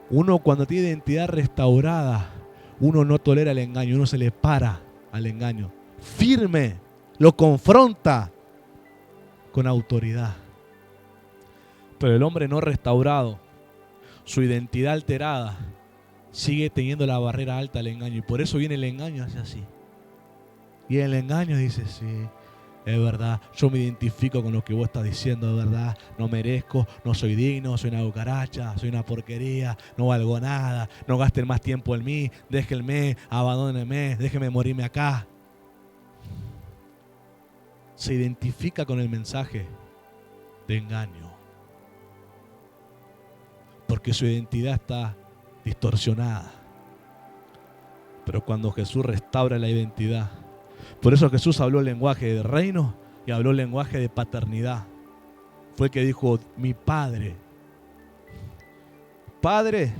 Uno cuando tiene identidad restaurada, uno no tolera el engaño, uno se le para al engaño, firme, lo confronta con autoridad. Pero el hombre no restaurado, su identidad alterada, sigue teniendo la barrera alta al engaño. Y por eso viene el engaño, hace así. Y el engaño dice, sí, es verdad, yo me identifico con lo que vos estás diciendo, es verdad, no merezco, no soy digno, soy una cucaracha, soy una porquería, no valgo nada, no gasten más tiempo en mí, déjenme, abandónenme, déjenme morirme acá. Se identifica con el mensaje de engaño, porque su identidad está distorsionada. Pero cuando Jesús restaura la identidad, por eso Jesús habló el lenguaje de reino y habló el lenguaje de paternidad. Fue el que dijo, mi Padre. Padre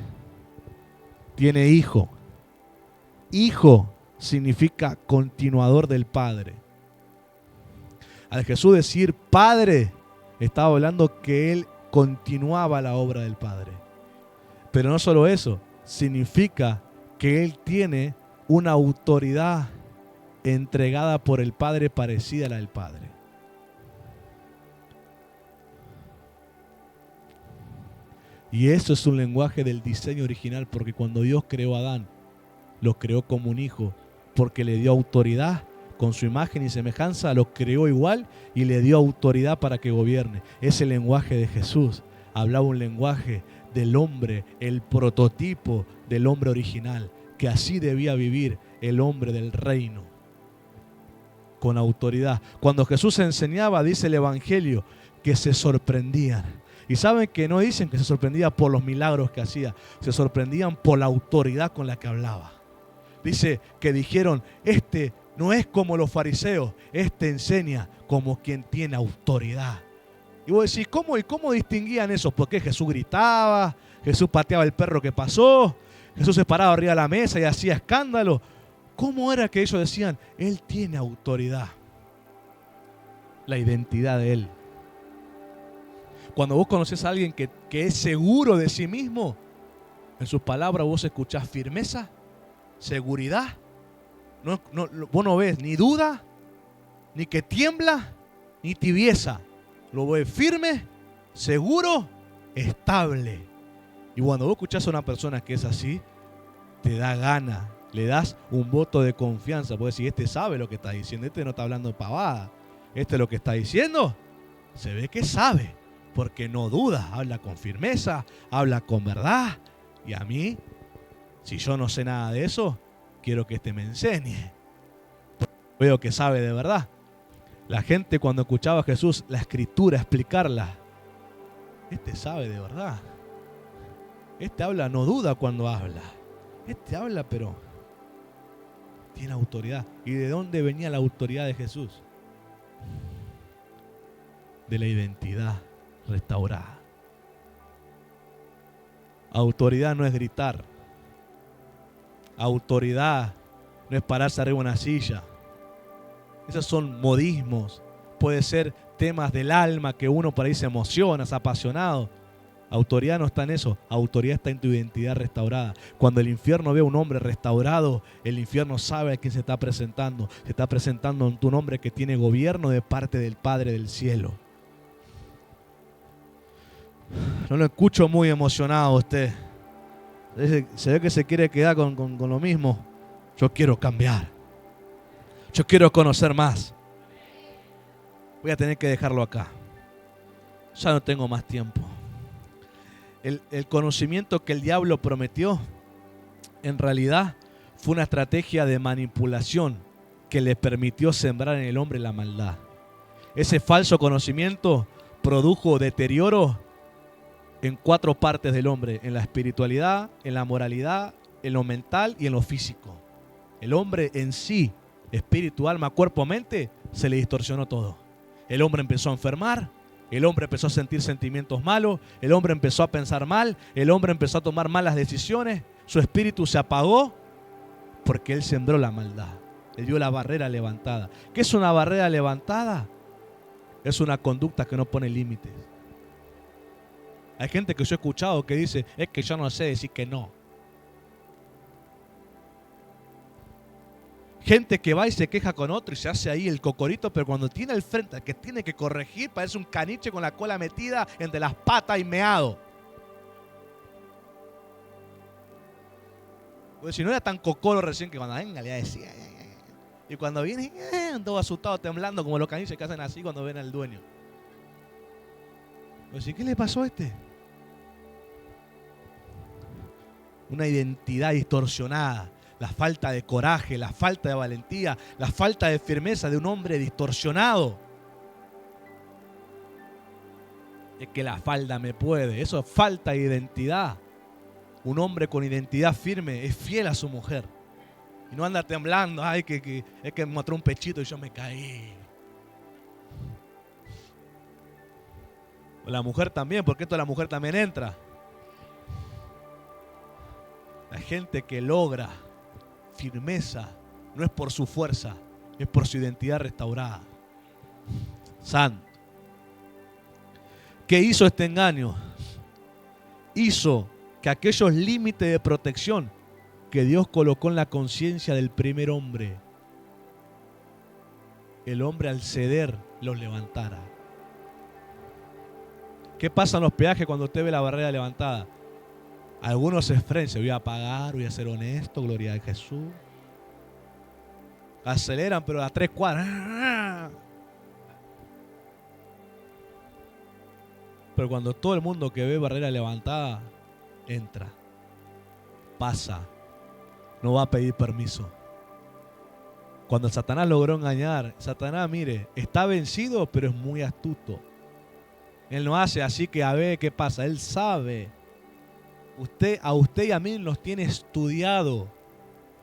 tiene hijo. Hijo significa continuador del Padre. Al Jesús decir Padre, estaba hablando que Él continuaba la obra del Padre. Pero no solo eso, significa que Él tiene una autoridad entregada por el Padre parecida a la del Padre. Y eso es un lenguaje del diseño original, porque cuando Dios creó a Adán, lo creó como un hijo, porque le dio autoridad con su imagen y semejanza, lo creó igual y le dio autoridad para que gobierne. Ese lenguaje de Jesús hablaba un lenguaje del hombre, el prototipo del hombre original, que así debía vivir el hombre del reino, con autoridad. Cuando Jesús enseñaba, dice el Evangelio, que se sorprendían. Y saben que no dicen que se sorprendían por los milagros que hacía, se sorprendían por la autoridad con la que hablaba. Dice que dijeron, este no es como los fariseos, este enseña como quien tiene autoridad. Y vos decís, ¿cómo? ¿Y cómo distinguían eso? Porque Jesús gritaba, Jesús pateaba el perro que pasó, Jesús se paraba arriba de la mesa y hacía escándalo. ¿Cómo era que ellos decían? Él tiene autoridad. La identidad de Él. Cuando vos conocés a alguien que es seguro de sí mismo, en sus palabras vos escuchás firmeza, seguridad. Vos no ves ni duda, ni que tiembla, ni tibieza. Lo ves firme, seguro, estable. Y cuando vos escuchás a una persona que es así, te da gana, le das un voto de confianza. Puedes decir, este sabe lo que está diciendo, este no está hablando pavada. Este lo que está diciendo, se ve que sabe, porque no duda, habla con firmeza, habla con verdad. Y a mí, si yo no sé nada de eso, quiero que este me enseñe. Veo que sabe de verdad. La gente cuando escuchaba a Jesús, la escritura, explicarla, este sabe de verdad. Este habla, no duda cuando habla. Este habla, pero tiene autoridad. ¿Y de dónde venía la autoridad de Jesús? De la identidad restaurada. Autoridad no es gritar. Autoridad no es pararse arriba de una silla. Esos son modismos. Puede ser temas del alma que uno por ahí se emociona, es apasionado. Autoridad no está en eso. Autoridad está en tu identidad restaurada. Cuando el infierno ve a un hombre restaurado, el infierno sabe a quién se está presentando. Se está presentando ante un hombre que tiene gobierno de parte del Padre del cielo. No lo escucho muy emocionado a usted. Se ve que se quiere quedar con lo mismo. Yo quiero cambiar. Yo quiero conocer más. Voy a tener que dejarlo acá. Ya no tengo más tiempo. El conocimiento que el diablo prometió, en realidad, fue una estrategia de manipulación que le permitió sembrar en el hombre la maldad. Ese falso conocimiento produjo deterioro en 4 partes del hombre: en la espiritualidad, en la moralidad, en lo mental y en lo físico. El hombre en sí, espíritu, alma, cuerpo, mente, se le distorsionó todo. El hombre empezó a enfermar, el hombre empezó a sentir sentimientos malos, el hombre empezó a pensar mal, el hombre empezó a tomar malas decisiones, su espíritu se apagó porque él sembró la maldad. Él dio la barrera levantada. ¿Qué es una barrera levantada? Es una conducta que no pone límites. Hay gente que yo he escuchado que dice, es que yo no sé decir que no. Gente que va y se queja con otro y se hace ahí el cocorito, pero cuando tiene al frente al que tiene que corregir, parece un caniche con la cola metida entre las patas y meado. Pues si no era tan cocoro recién que cuando venga le iba a decir, Y cuando viene, todo asustado, temblando, como los caniches que hacen así cuando ven al dueño. Pues, ¿qué le pasó a este? Una identidad distorsionada. La falta de coraje, la falta de valentía, la falta de firmeza de un hombre distorsionado. Es que la falda me puede. Eso es falta de identidad. Un hombre con identidad firme es fiel a su mujer. Y no anda temblando. Ay, es que me mostró un pechito y yo me caí. La mujer también, porque esto la mujer también entra. La gente que logra firmeza no es por su fuerza, es por su identidad restaurada. Santo. ¿Qué hizo este engaño? Hizo que aquellos límites de protección que Dios colocó en la conciencia del primer hombre, el hombre al ceder los levantara. ¿Qué pasa en los peajes cuando usted ve la barrera levantada? Algunos se frenan, voy a pagar, voy a ser honesto, gloria a Jesús. Aceleran, pero a 3 cuadras. Pero cuando todo el mundo que ve barrera levantada entra, pasa, no va a pedir permiso. Cuando Satanás logró engañar, Satanás, mire, está vencido, pero es muy astuto. Él no hace así que a ver qué pasa. Él sabe. A usted y a mí nos tiene estudiado.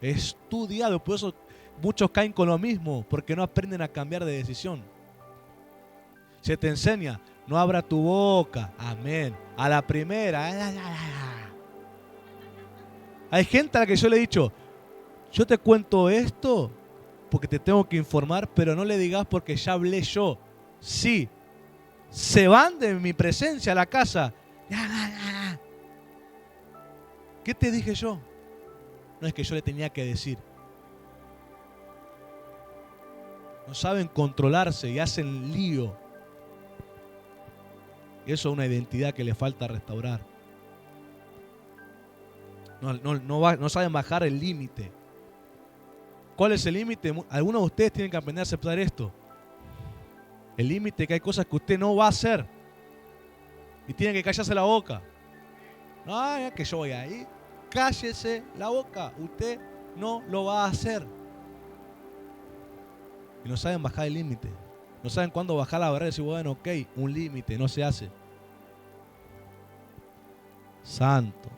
Estudiado. Por eso muchos caen con lo mismo, porque no aprenden a cambiar de decisión. Se te enseña, no abra tu boca. Amén. A la primera. Hay gente a la que yo le he dicho, yo te cuento esto porque te tengo que informar, pero no le digas porque ya hablé yo. Sí. Se van de mi presencia a la casa. ¿Qué te dije yo? No es que yo le tenía que decir. No saben controlarse y hacen lío. Eso es una identidad que le falta restaurar. No saben bajar el límite. ¿Cuál es el límite? Algunos de ustedes tienen que aprender a aceptar esto. El límite que hay cosas que usted no va a hacer. Y tiene que callarse la boca. No, es que yo voy ahí. Cállese la boca. Usted no lo va a hacer. Y no saben bajar el límite. No saben cuándo bajar la barrera y decir, bueno, ok, un límite, no se hace. Santo.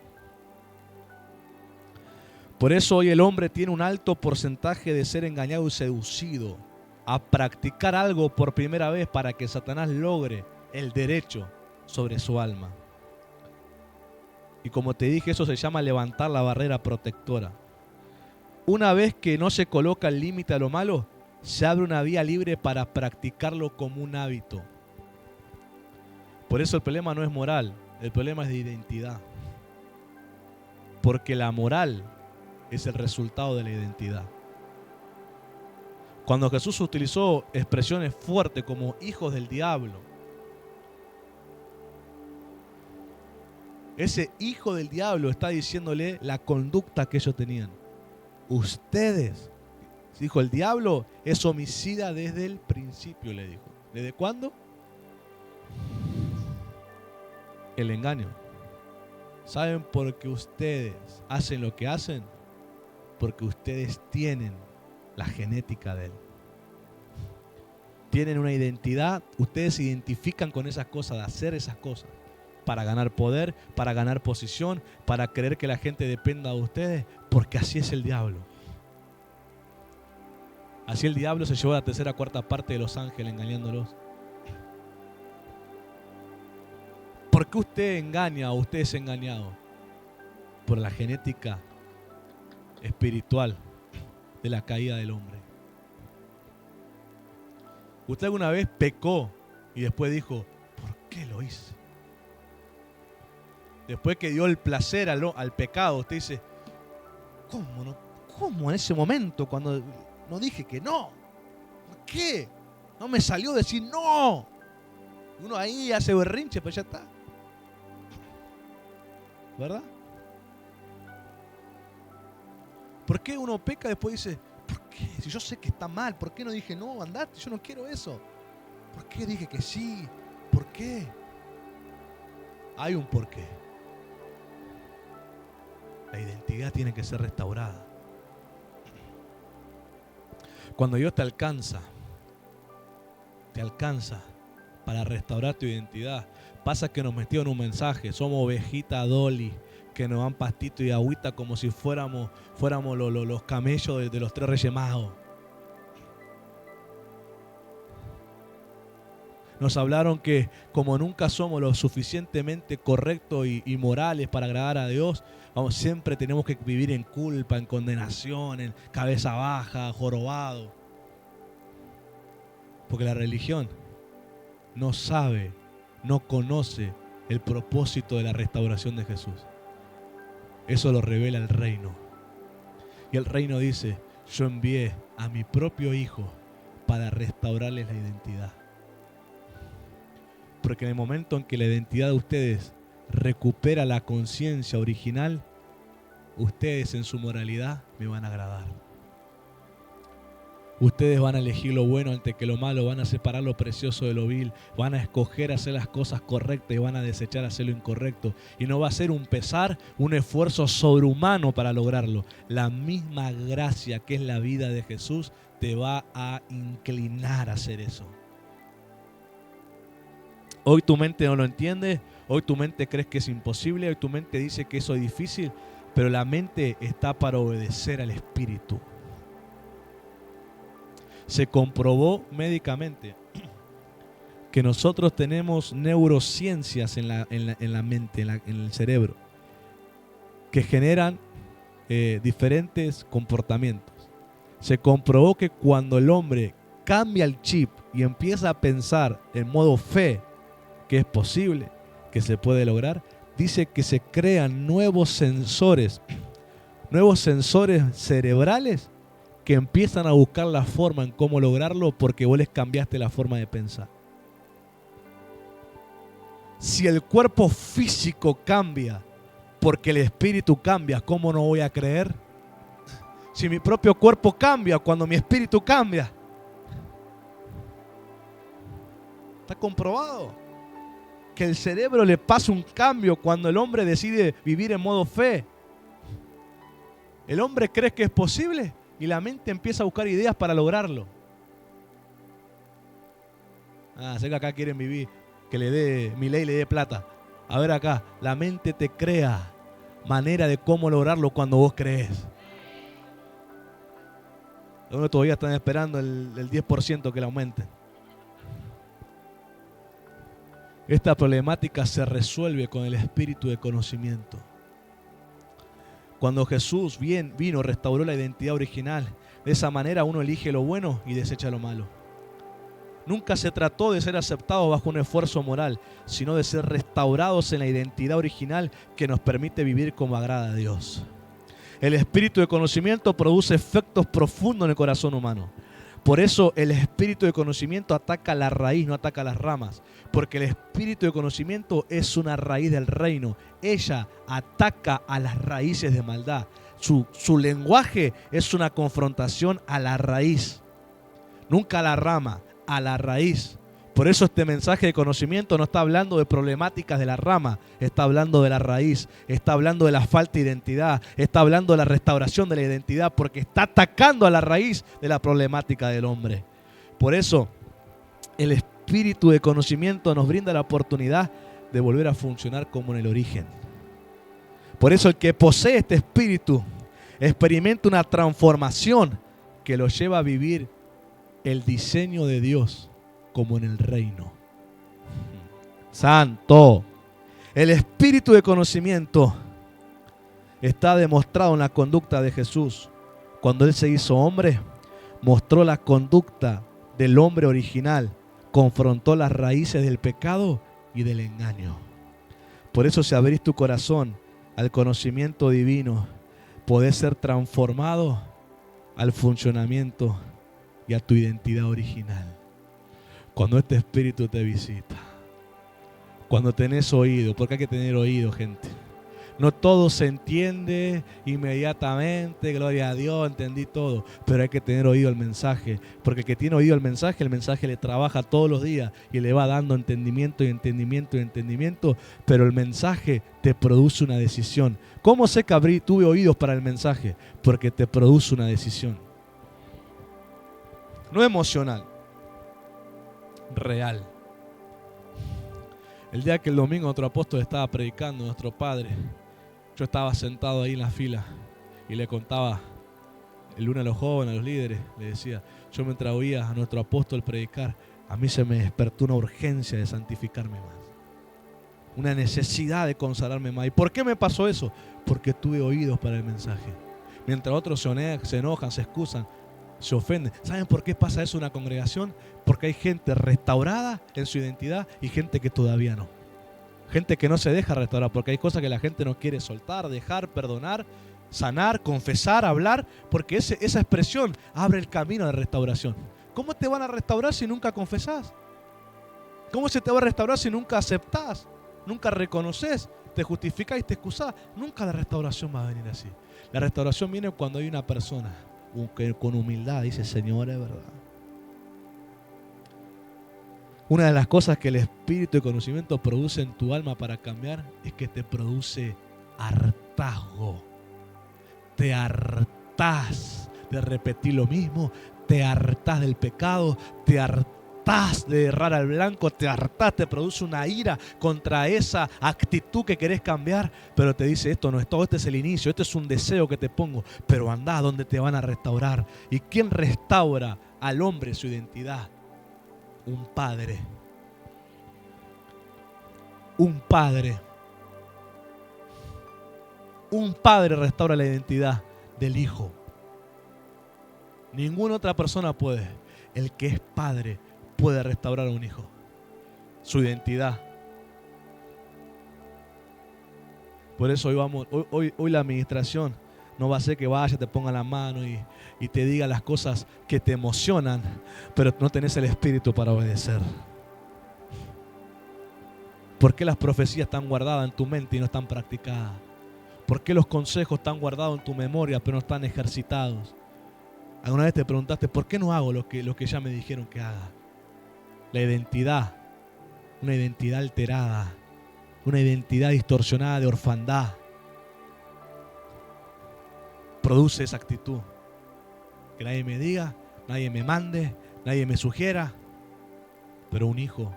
Por eso hoy el hombre tiene un alto porcentaje de ser engañado y seducido a practicar algo por primera vez para que Satanás logre el derecho sobre su alma. Y como te dije, eso se llama levantar la barrera protectora. Una vez que no se coloca el límite a lo malo, se abre una vía libre para practicarlo como un hábito. Por eso el problema no es moral, el problema es de identidad. Porque la moral es el resultado de la identidad. Cuando Jesús utilizó expresiones fuertes como hijos del diablo, ese hijo del diablo está diciéndole la conducta que ellos tenían. Ustedes, dijo, el diablo es homicida desde el principio, le dijo. ¿Desde cuándo? El engaño. ¿Saben por qué ustedes hacen lo que hacen? Porque ustedes tienen la genética de él. Tienen una identidad, ustedes se identifican con esas cosas, de hacer esas cosas, para ganar poder, para ganar posición, para creer que la gente dependa de ustedes, porque así es el diablo. Así el diablo se llevó a la tercera cuarta parte de los ángeles engañándolos. ¿Por qué usted engaña o usted es engañado? Por la genética espiritual de la caída del hombre. ¿Usted alguna vez pecó y después dijo, ¿por qué lo hice? Después que dio el placer al pecado, usted dice, ¿cómo no? ¿Cómo en ese momento cuando no dije que no? ¿Por qué? No me salió decir no. Uno ahí hace berrinche, pero ya está. ¿Verdad? ¿Por qué uno peca y después dice, ¿por qué? Si yo sé que está mal, ¿por qué no dije no, andate? Yo no quiero eso. ¿Por qué dije que sí? ¿Por qué? Hay un porqué. La identidad tiene que ser restaurada. Cuando Dios te alcanza para restaurar tu identidad, pasa que nos metieron un mensaje, somos ovejita Dolly, que nos dan pastito y agüita como si fuéramos los camellos de los 3 Reyes Magos. Nos hablaron que como nunca somos lo suficientemente correctos y morales para agradar a Dios, siempre tenemos que vivir en culpa, en condenación, en cabeza baja, jorobado. Porque la religión no sabe, no conoce el propósito de la restauración de Jesús. Eso lo revela el reino. Y el reino dice, yo envié a mi propio Hijo para restaurarles la identidad. Porque en el momento en que la identidad de ustedes recupera la conciencia original, ustedes en su moralidad me van a agradar. Ustedes van a elegir lo bueno antes que lo malo, van a separar lo precioso de lo vil, van a escoger hacer las cosas correctas y van a desechar hacer lo incorrecto. Y no va a ser un pesar, un esfuerzo sobrehumano para lograrlo. La misma gracia que es la vida de Jesús te va a inclinar a hacer eso. Hoy tu mente no lo entiende, hoy tu mente crees que es imposible, hoy tu mente dice que eso es difícil, pero la mente está para obedecer al Espíritu. Se comprobó médicamente que nosotros tenemos neurociencias en la mente, en el cerebro, que generan diferentes comportamientos. Se comprobó que cuando el hombre cambia el chip y empieza a pensar en modo fe, que es posible, que se puede lograr, dice que se crean nuevos sensores cerebrales que empiezan a buscar la forma en cómo lograrlo porque vos les cambiaste la forma de pensar. Si el cuerpo físico cambia porque el espíritu cambia, ¿cómo no voy a creer? Si mi propio cuerpo cambia cuando mi espíritu cambia. Está comprobado que el cerebro le pasa un cambio cuando el hombre decide vivir en modo fe. El hombre cree que es posible y la mente empieza a buscar ideas para lograrlo. Sé que acá quieren vivir, que Milei le dé plata. A ver acá, la mente te crea manera de cómo lograrlo cuando vos crees. Algunos todavía están esperando el 10% que le aumente. Esta problemática se resuelve con el espíritu de conocimiento. Cuando Jesús vino, restauró la identidad original. De esa manera uno elige lo bueno y desecha lo malo. Nunca se trató de ser aceptados bajo un esfuerzo moral, sino de ser restaurados en la identidad original que nos permite vivir como agrada a Dios. El espíritu de conocimiento produce efectos profundos en el corazón humano. Por eso el espíritu de conocimiento ataca la raíz, no ataca las ramas. Porque el espíritu de conocimiento es una raíz del reino. Ella ataca a las raíces de maldad. Su lenguaje es una confrontación a la raíz. Nunca a la rama, a la raíz. Por eso este mensaje de conocimiento no está hablando de problemáticas de la rama, está hablando de la raíz, está hablando de la falta de identidad, está hablando de la restauración de la identidad, porque está atacando a la raíz de la problemática del hombre. Por eso el espíritu de conocimiento nos brinda la oportunidad de volver a funcionar como en el origen. Por eso el que posee este espíritu experimenta una transformación que lo lleva a vivir el diseño de Dios como en el reino. Santo. El espíritu de conocimiento está demostrado en la conducta de Jesús. Cuando Él se hizo hombre, mostró la conducta del hombre original, confrontó las raíces del pecado y del engaño. Por eso, si abrís tu corazón al conocimiento divino, podés ser transformado al funcionamiento y a tu identidad original. Cuando este espíritu te visita, cuando tenés oído, porque hay que tener oído, gente. No todo se entiende inmediatamente, gloria a Dios, entendí todo. Pero hay que tener oído al mensaje, porque el que tiene oído al mensaje, el mensaje le trabaja todos los días y le va dando entendimiento y entendimiento y entendimiento. Pero el mensaje te produce una decisión. ¿Cómo sé que tuve oídos para el mensaje? Porque te produce una decisión. No emocional, real. El día que el domingo otro apóstol estaba predicando, nuestro padre, yo estaba sentado ahí en la fila y le contaba el lunes a los jóvenes, a los líderes, le decía, yo mientras oía a nuestro apóstol predicar, a mí se me despertó una urgencia de santificarme más, una necesidad de consagrarme más. ¿Y por qué me pasó eso? Porque tuve oídos para el mensaje. Mientras otros se enojan, se excusan, se ofenden. ¿Saben por qué pasa eso en una congregación? Porque hay gente restaurada en su identidad y gente que todavía no. Gente que no se deja restaurar porque hay cosas que la gente no quiere soltar, dejar, perdonar, sanar, confesar, hablar, porque esa expresión abre el camino de restauración. ¿Cómo te van a restaurar si nunca confesás? ¿Cómo se te va a restaurar si nunca aceptás? Nunca reconoces, te justificás y te excusás. Nunca la restauración va a venir así. La restauración viene cuando hay una persona que con humildad dice, Señor, es verdad. Una de las cosas que el espíritu de conocimiento produce en tu alma para cambiar es que te produce hartazgo. Te hartás de repetir lo mismo, te hartás del pecado, te hartás de errar al blanco, te hartás, te produce una ira contra esa actitud que querés cambiar, pero te dice, esto no es todo, este es el inicio, este es un deseo que te pongo, pero andá donde te van a restaurar. ¿Y quién restaura al hombre su identidad? Un padre. Un padre. Un padre restaura la identidad del hijo. Ninguna otra persona puede. El que es padre puede restaurar a un hijo. Su identidad. Por eso hoy la administración no va a ser que vaya, te ponga la mano y te diga las cosas que te emocionan, pero no tenés el espíritu para obedecer. ¿Por qué las profecías están guardadas en tu mente y no están practicadas? ¿Por qué los consejos están guardados en tu memoria pero no están ejercitados? ¿Alguna vez te preguntaste por qué no hago lo que ya me dijeron que haga? La identidad, una identidad alterada, una identidad distorsionada de orfandad, produce esa actitud. Que nadie me diga, nadie me mande, nadie me sugiera. Pero un hijo,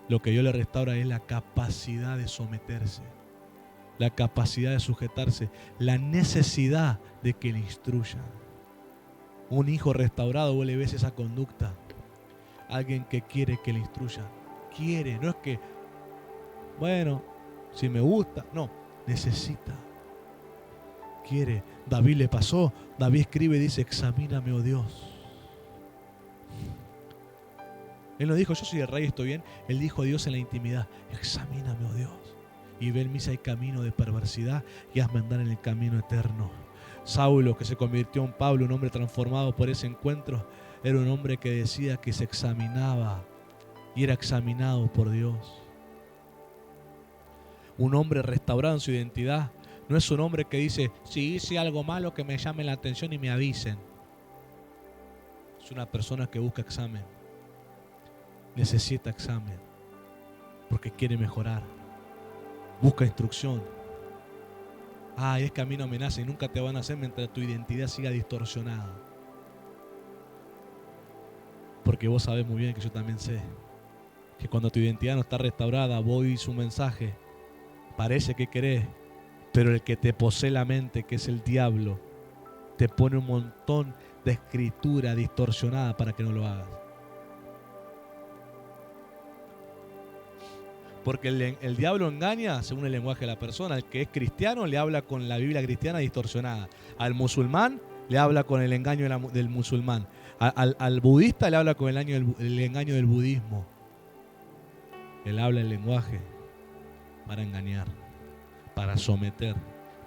lo que Dios le restaura es la capacidad de someterse, la capacidad de sujetarse, la necesidad de que le instruyan. Un hijo restaurado, vos le ves esa conducta. Alguien que quiere que le instruya. Quiere, no es que, bueno, si me gusta. No, necesita. Quiere. David le pasó. David escribe y dice, examíname, oh Dios. Él no dijo, yo soy el rey, estoy bien. Él dijo a Dios en la intimidad, examíname, oh Dios. Y ve en mí si hay camino de perversidad y hazme andar en el camino eterno. Saulo, que se convirtió en Pablo, un hombre transformado por ese encuentro, era un hombre que decía que se examinaba y era examinado por Dios. Un hombre restaurado en su identidad no es un hombre que dice, si hice algo malo que me llame la atención y me avisen. Es una persona que busca examen. Necesita examen porque quiere mejorar. Busca instrucción. Es que a mí no me nace y nunca te van a hacer mientras tu identidad siga distorsionada. Porque vos sabés muy bien que yo también sé que cuando tu identidad no está restaurada, vos oís un mensaje, parece que querés, pero el que te posee la mente, que es el diablo, te pone un montón de escritura distorsionada para que no lo hagas. Porque el diablo engaña según el lenguaje de la persona. El que es cristiano le habla con la Biblia cristiana distorsionada. Al musulmán le habla con el engaño del musulmán. Al budista le habla con el engaño del budismo. Él habla el lenguaje para engañar, para someter,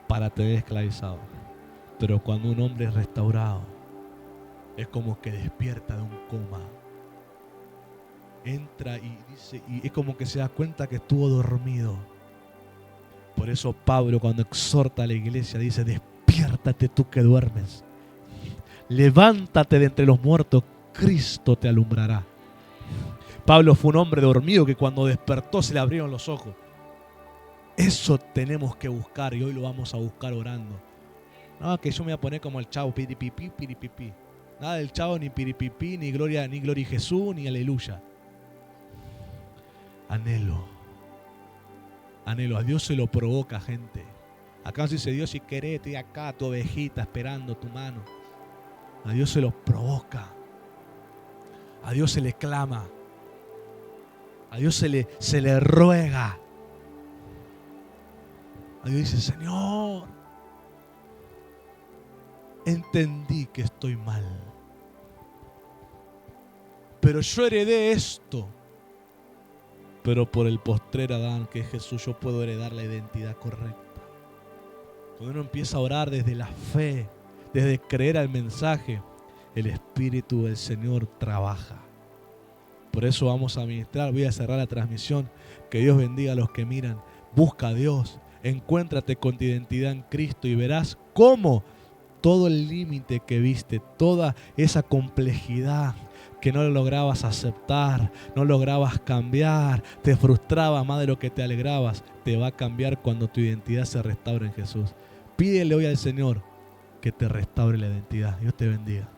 para tener esclavizado. Pero cuando un hombre es restaurado, es como que despierta de un coma. Entra y dice, y es como que se da cuenta que estuvo dormido. Por Por eso Pablo, cuando exhorta a la iglesia, dice: despiértate tú que duermes. Levántate de entre los muertos, Cristo te alumbrará. Pablo fue un hombre dormido que cuando despertó se le abrieron los ojos. Eso tenemos que buscar y hoy lo vamos a buscar orando. No, que yo me voy a poner como el Chavo, piripipí, piripipí. Nada del Chavo, ni piripipí, ni gloria a Jesús, ni aleluya. Anhelo. A Dios se lo provoca, gente. Acá nos dice Dios: si querés, estoy acá, tu ovejita, esperando tu mano. A Dios se lo provoca. A Dios se le clama. A Dios se le ruega. A Dios dice: Señor, entendí que estoy mal, pero yo heredé esto. Pero por el postrer Adán, que es Jesús, yo puedo heredar la identidad correcta. Cuando uno empieza a orar desde la fe, desde creer al mensaje, el Espíritu del Señor trabaja. Por eso vamos a ministrar. Voy a cerrar la transmisión. Que Dios bendiga a los que miran. Busca a Dios. Encuéntrate con tu identidad en Cristo y verás cómo todo el límite que viste, toda esa complejidad que no lograbas aceptar, no lograbas cambiar, te frustraba más de lo que te alegrabas, te va a cambiar cuando tu identidad se restaure en Jesús. Pídele hoy al Señor que te restaure la identidad. Dios te bendiga.